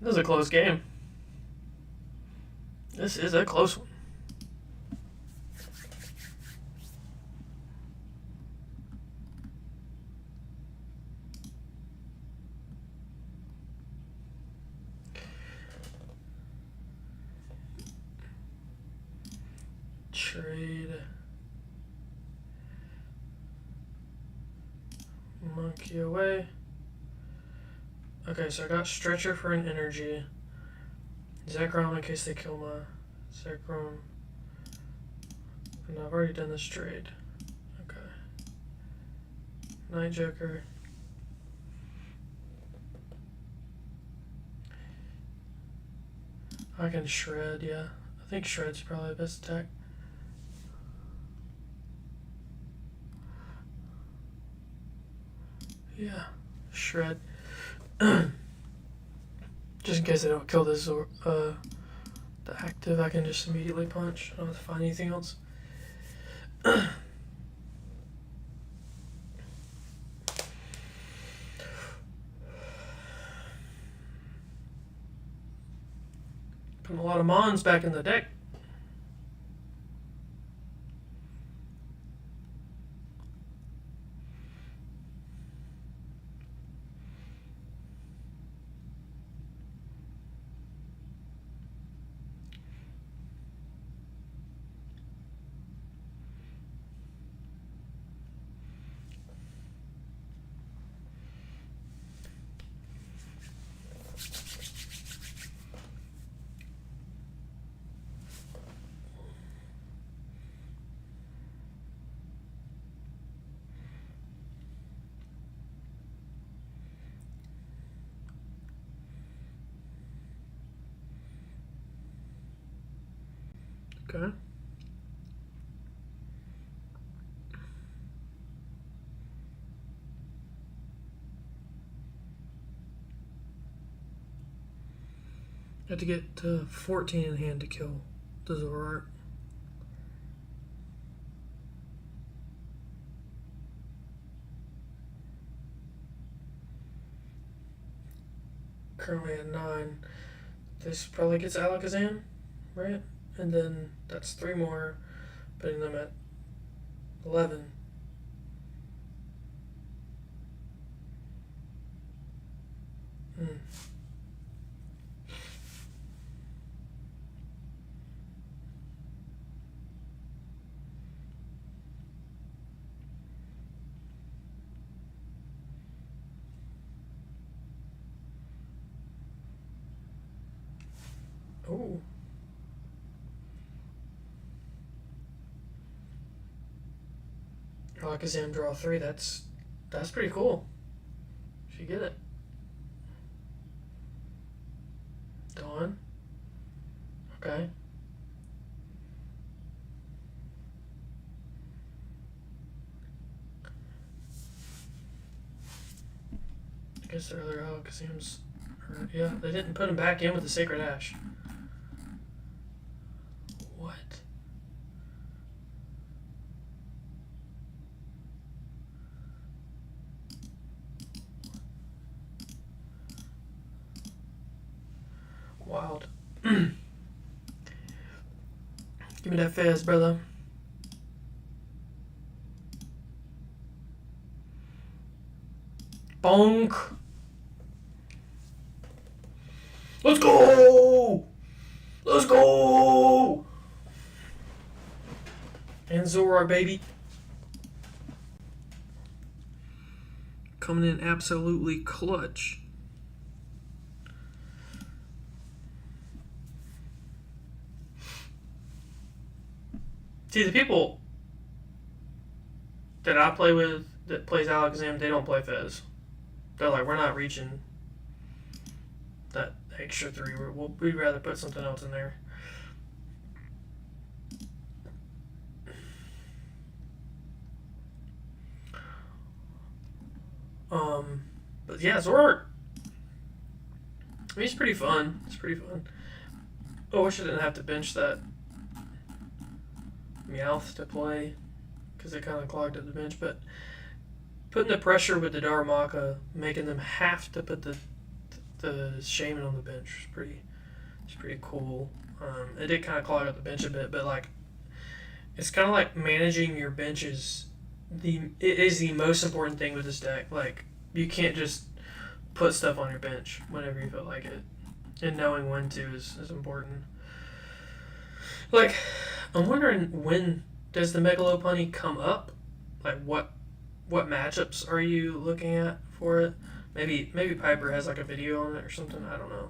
This is a close game. This is a close one. Trade monkey away. Okay, so I got Stretcher for an energy. Zekrom in case they kill my Zekrom. And I've already done this trade. Okay. Night Joker. I can Shred, yeah. I think Shred's probably the best attack. Yeah, Shred. Just in case they don't kill this the active, I can just immediately punch. I don't have to find anything else. Putting a lot of Mons back in the deck. Okay. Have to get to 14 in hand to kill the Zoroark. Currently at 9. This probably gets Alakazam, right? And then that's 3 more, putting them at 11. Oh. Alakazam draw 3, that's pretty cool. If you get it. Dawn. Okay. guess their other Alakazams. Yeah, they didn't put him back in with the Sacred Ash. What? Wild. Give me that fast, brother. Bonk. Let's go! Let's go! And Zoroark, baby. Coming in absolutely clutch. See, the people that I play with that plays Alakazam, they don't play Fez. They're like, we're not reaching that extra 3. We'd rather put something else in there. But yeah, Zoroark. I mean, he's pretty fun. It's pretty fun. Oh, I wish I didn't have to bench that Meowth to play because it kind of clogged up the bench. But putting the pressure with the Darumaka, making them have to put the Shaman on the bench is pretty cool. It did kind of clog up the bench a bit, but like it's kind of like managing your bench is it is the most important thing with this deck. Like you can't just put stuff on your bench whenever you feel like it, and knowing when to is important. Like I'm wondering, when does the Megalopunny come up? Like what matchups are you looking at for it? Maybe Piper has like a video on it or something. I don't know.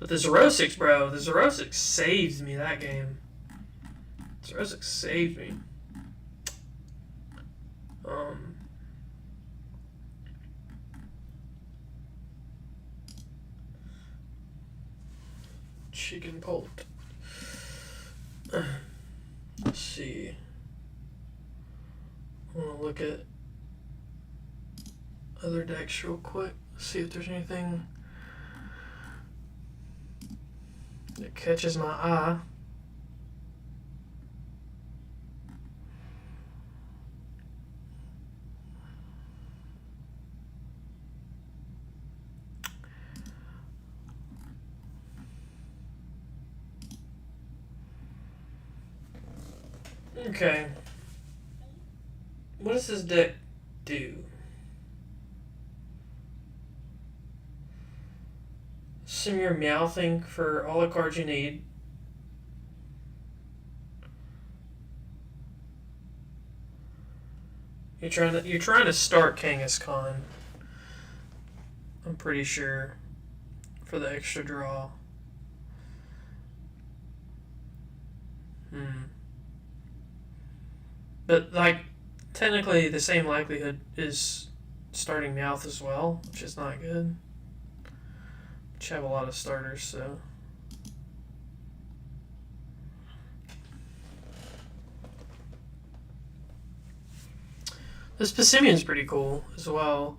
But the Zerosix, bro, the Zerosix saved me that game. Zerosix saved me. Chicken poult. Let's see. I want to look at other decks real quick. See if there's anything that catches my eye. Okay. What does this deck do? Assume you're Meowthing for all the cards you need. You're trying to start Kangaskhan. I'm pretty sure for the extra draw. But like technically the same likelihood is starting Meowth as well, which is not good. Which have a lot of starters, so. This Passimian's pretty cool as well.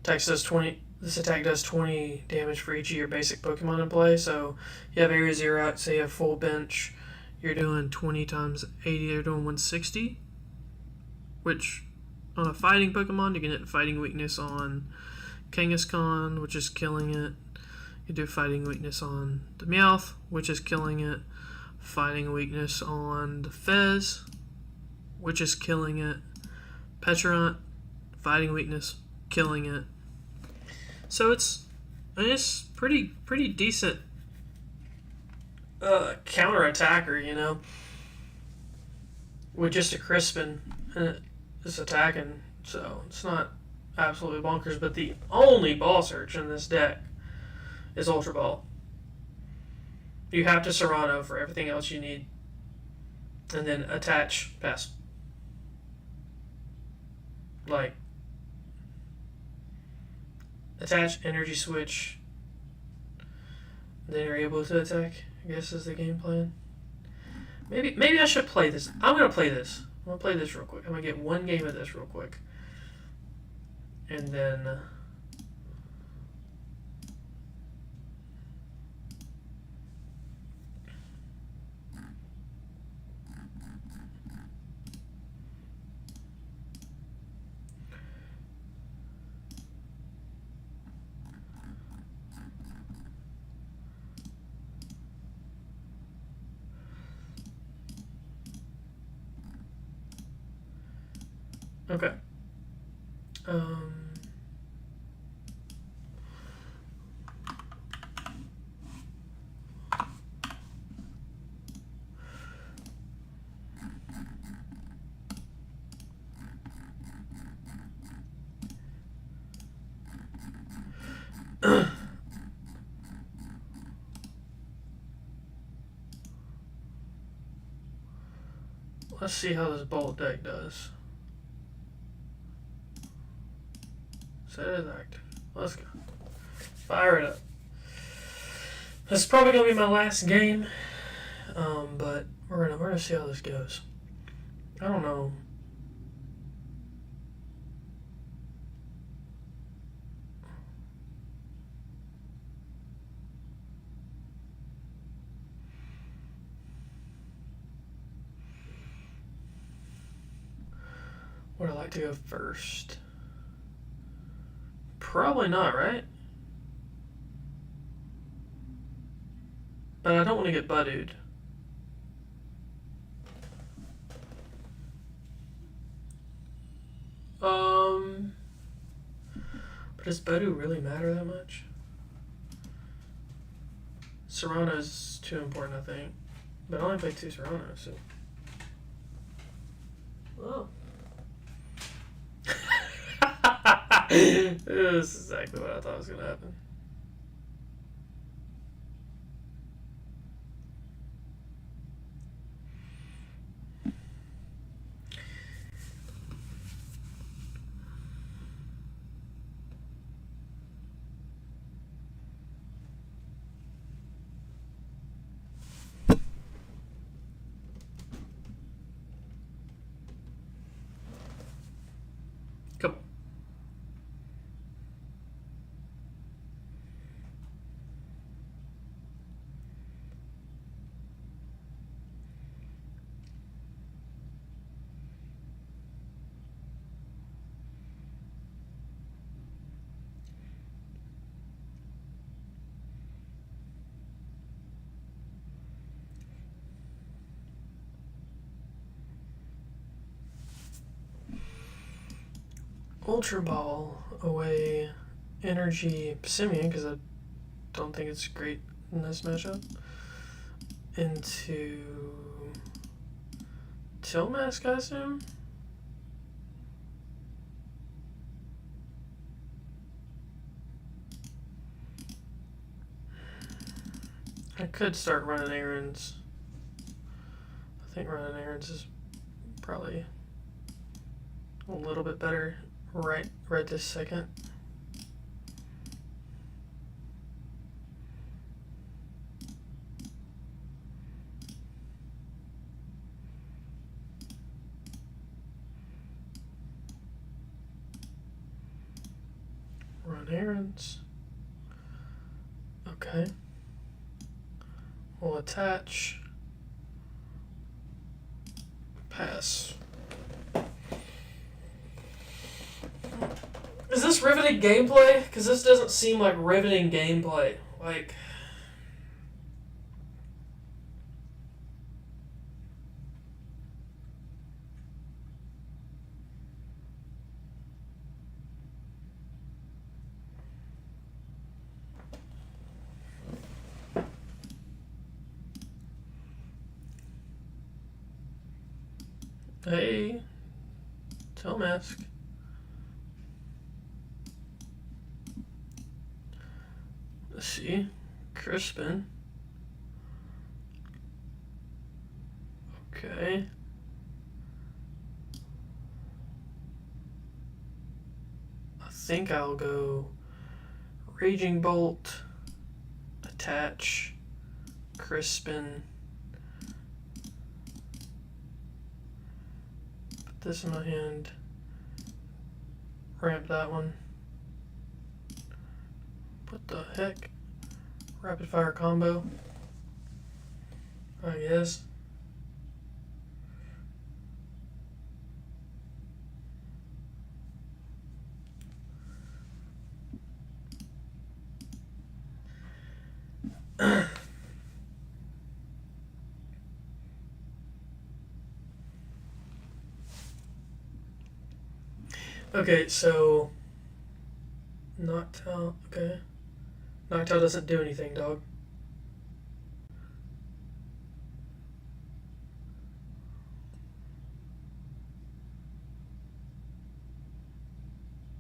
This attack does 20 damage for each of your basic Pokemon in play. So you have Area Zero, say you have full bench, you're doing 20 times 80, you're doing 160. Which, on a fighting Pokemon, you can hit fighting weakness on Kangaskhan, which is killing it. You do fighting weakness on the Meowth, which is killing it. Fighting weakness on the Fez, which is killing it. Petrarunt, fighting weakness, killing it. So it's pretty decent counter attacker, you know, with just a Crispin and it's attacking. So it's not absolutely bonkers. But the only ball search in this deck is Ultra Ball. You have to Serrano for everything else you need, and then attach Pass. Like, attach Energy Switch, then you're able to attack, I guess is the game plan. Maybe I should play this. I'm going to play this. I'm going to play this real quick. I'm going to get one game of this real quick. And then Okay. Um, let's see how this bolt deck does. Set it as active. Let's go. Fire it up. This is probably gonna be my last game, but we're gonna see how this goes. I don't know. Would I like to go first? Probably not, right? But I don't want to get budded. But does Budu really matter that much? Serrano's too important, I think. But I only played 2 Serranos, so. Oh. This is exactly what I thought was going to happen. Come on. Ultra Ball away Energy Simeon, because I don't think it's great in this matchup, into Tilmask, I assume? I could start running errands. I think running errands is probably a little bit better right this second. Run errands. Okay. We'll attach. Pass. Is this riveting gameplay? Because this doesn't seem like riveting gameplay. Like... Hey, Tilmask. Let's see, Crispin. Okay. I think I'll go Raging Bolt, attach, Crispin. Put this in my hand. Ramp that one. What the heck? Rapid fire combo. I guess. Okay, so Noctowl. Okay, Noctowl doesn't do anything, dog.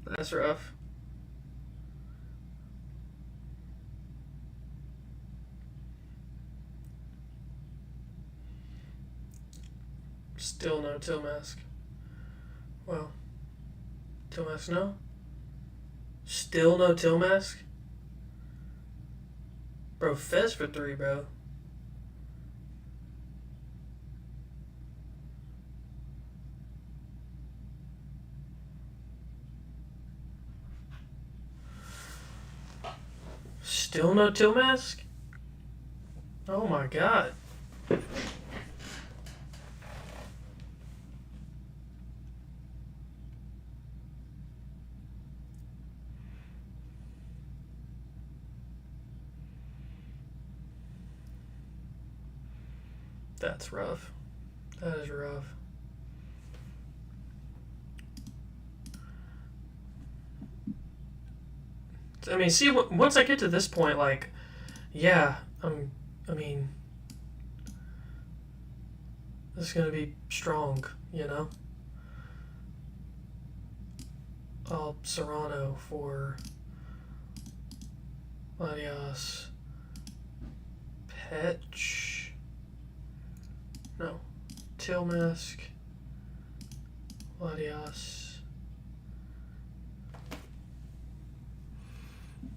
That's rough. Still no Till Mask. Well, Till Mask no. Still no Till Mask. Bro, Fez for 3, bro. Still no Till Mask? Oh my god. That's rough. That is rough. I mean, see, once I get to this point, like, yeah, I mean, this is gonna be strong, you know? Serrano for Latias. Petch. No. Till Mask. Latias.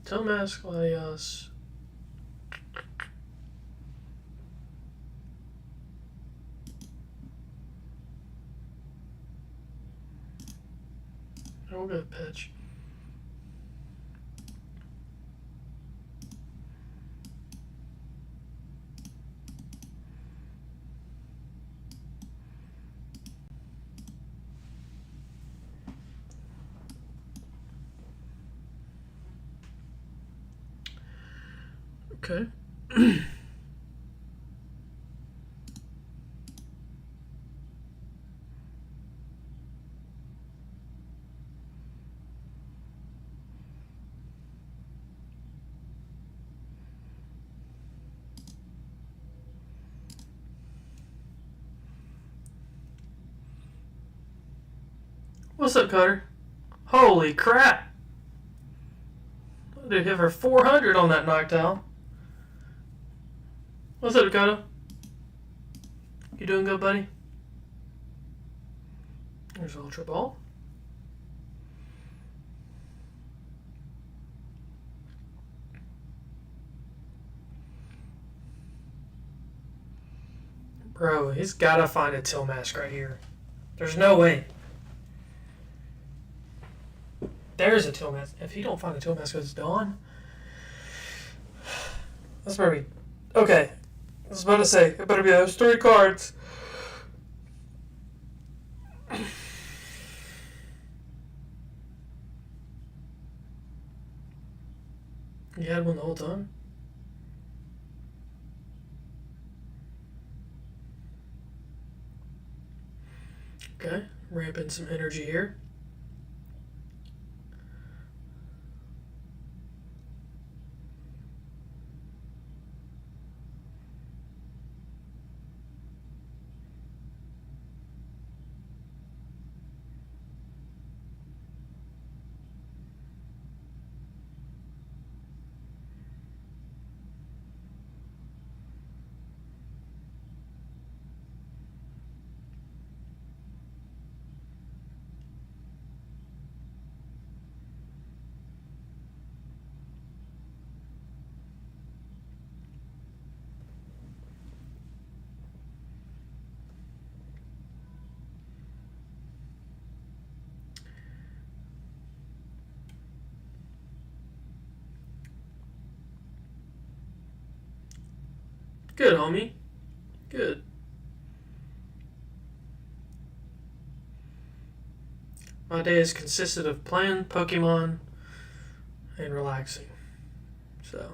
Till Mask, Latias. We'll go Petch. Okay. What's up, Cutter? Holy crap! I did hit for 400 on that Noctowl. What's up, Dakota? You doing good, buddy? There's Ultra Ball. Bro, he's gotta find a Till Mask right here. There's no way. There's a Till Mask. If he don't find a Till Mask, it's Dawn. That's probably okay. I was about to say it better be those 3 cards. You had one the whole time. Okay, ramping some energy here. Good, homie. Good. My day has consisted of playing Pokemon and relaxing. So.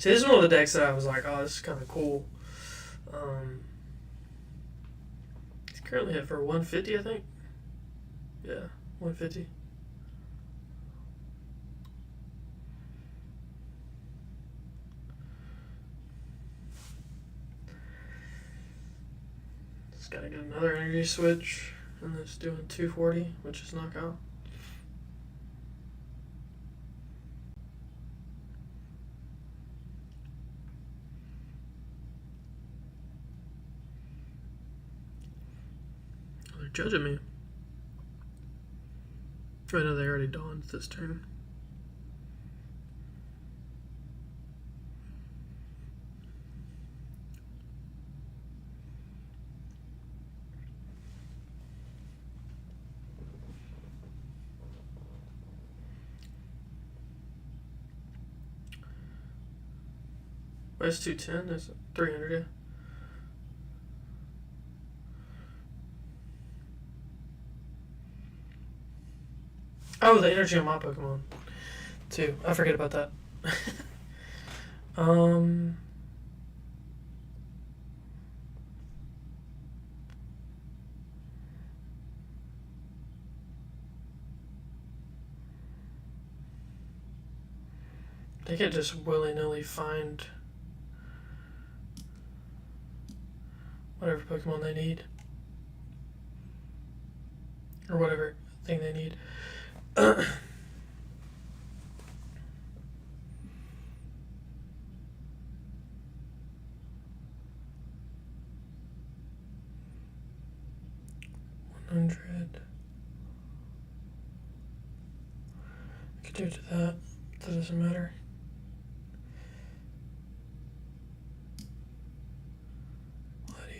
See, this is one of the decks that I was like, oh, this is kind of cool. It's currently hit for 150, I think. Yeah, 150. Just gotta get another energy switch, and it's doing 240, which is knockout. They're judging me. I know they already dawned this turn. Where's 210? Is it 300? Yeah. Oh, the energy on my Pokemon, too. I forget about that. They can just willy-nilly find whatever Pokemon they need. Or whatever thing they need. $100. I could do it to that. That doesn't matter.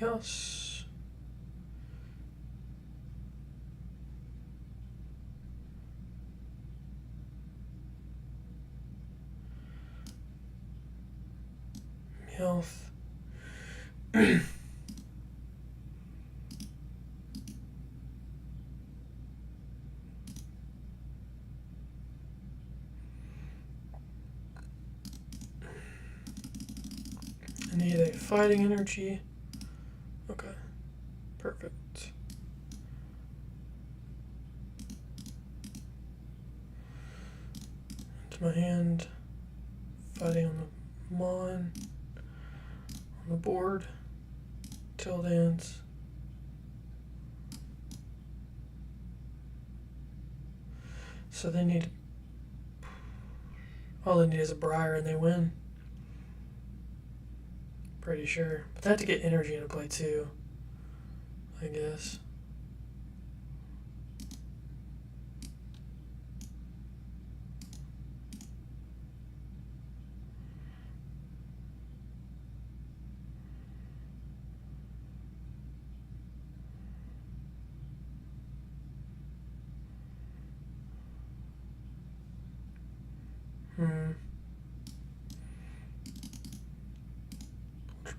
Else. Health. I need a fighting energy. Okay, perfect. Into my hand, fighting on the Mon, on the board, Tail Dance. So they need, all they need is a Briar and they win. Pretty sure. But they have to get energy into play too, I guess.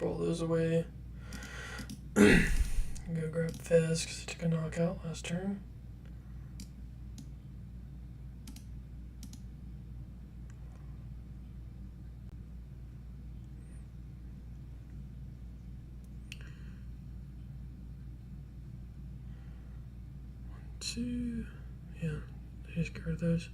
Roll those away. Go grab Fez because he took a knockout last turn. One, two. Yeah, just get rid of those.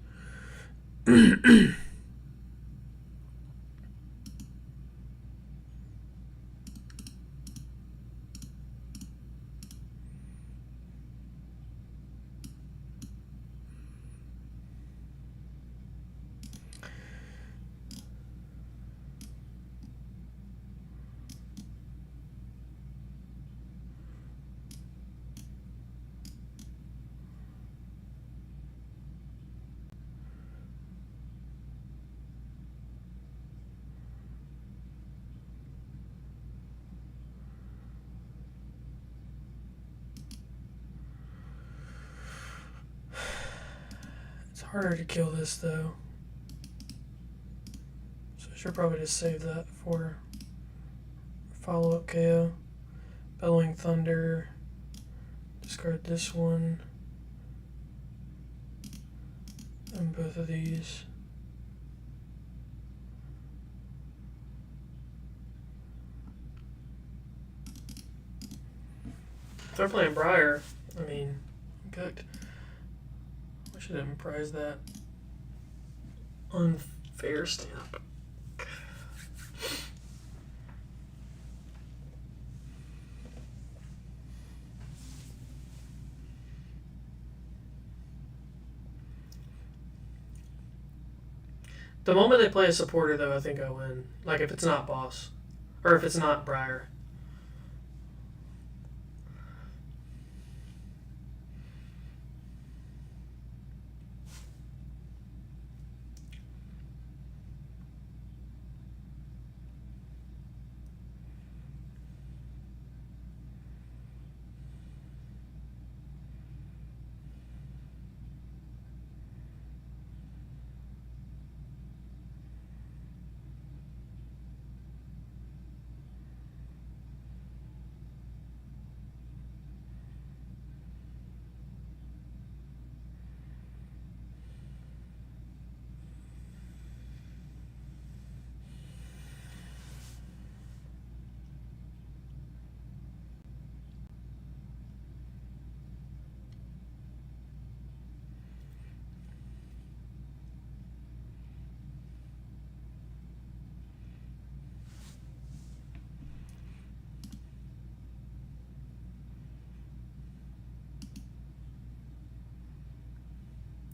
Harder to kill this though, so I should probably just save that for follow-up KO. Bellowing Thunder, discard this one, and both of these. they're playing Briar, I mean, cooked. I should have prized that unfair stamp. The moment they play a supporter, though, I think I win. Like, if it's not boss. Or if it's not Briar.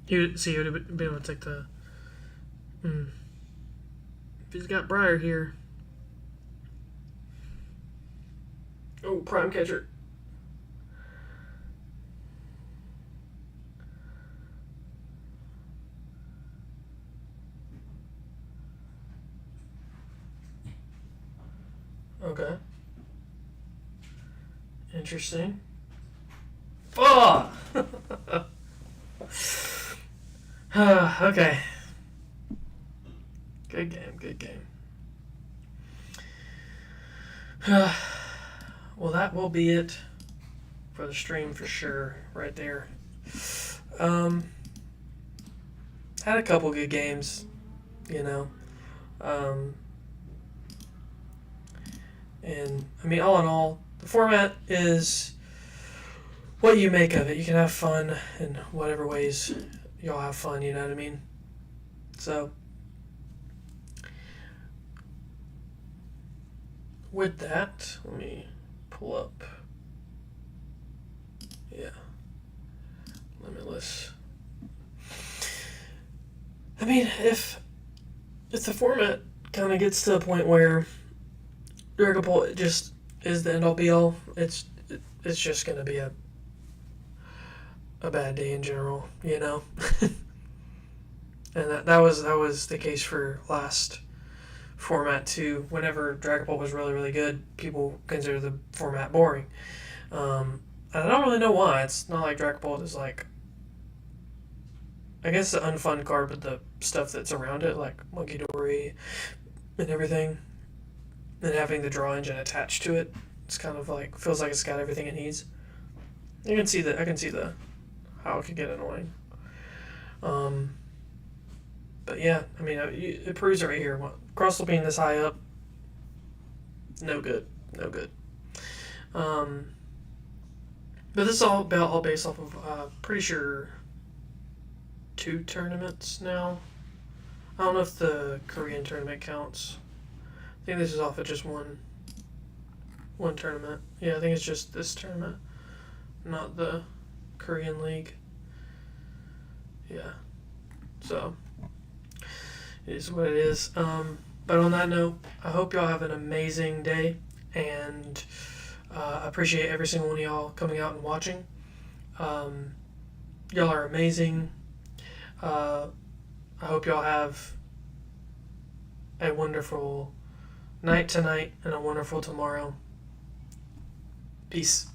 You would have been able to take the. If he's got Briar here. Oh, Prime Catcher. Okay. Interesting. Oh! Okay. Good game, good game. Well, that will be it for the stream for sure, right there. Had a couple good games, you know. And, I mean, all in all, the format is what you make of it. You can have fun in whatever ways y'all have fun, you know what I mean? So, with that, let me pull up. Yeah. Limitless. I mean, if the format kind of gets to a point where Dragon Ball just is the end all be all, it's just gonna be a bad day in general, you know. And that was the case for last format too. Whenever Dragon Ball was really, really good, people consider the format boring. And I don't really know why. It's not like Dragon Ball is like, I guess, the unfun card, but the stuff that's around it, like Monkey Dory and everything, and having the draw engine attached to it, it's kind of like, feels like it's got everything it needs. I can see the how it could get annoying. But yeah, I mean, it proves it right here. Crustle being this high up, no good. But this is all based off of, pretty sure, 2 tournaments now. I don't know if the Korean tournament counts. I think this is off of just one tournament. Yeah, I think it's just this tournament, not the Korean League. Yeah. So, it is what it is. But on that note, I hope y'all have an amazing day, and I appreciate every single one of y'all coming out and watching. Y'all are amazing. I hope y'all have a wonderful night tonight and a wonderful tomorrow. Peace.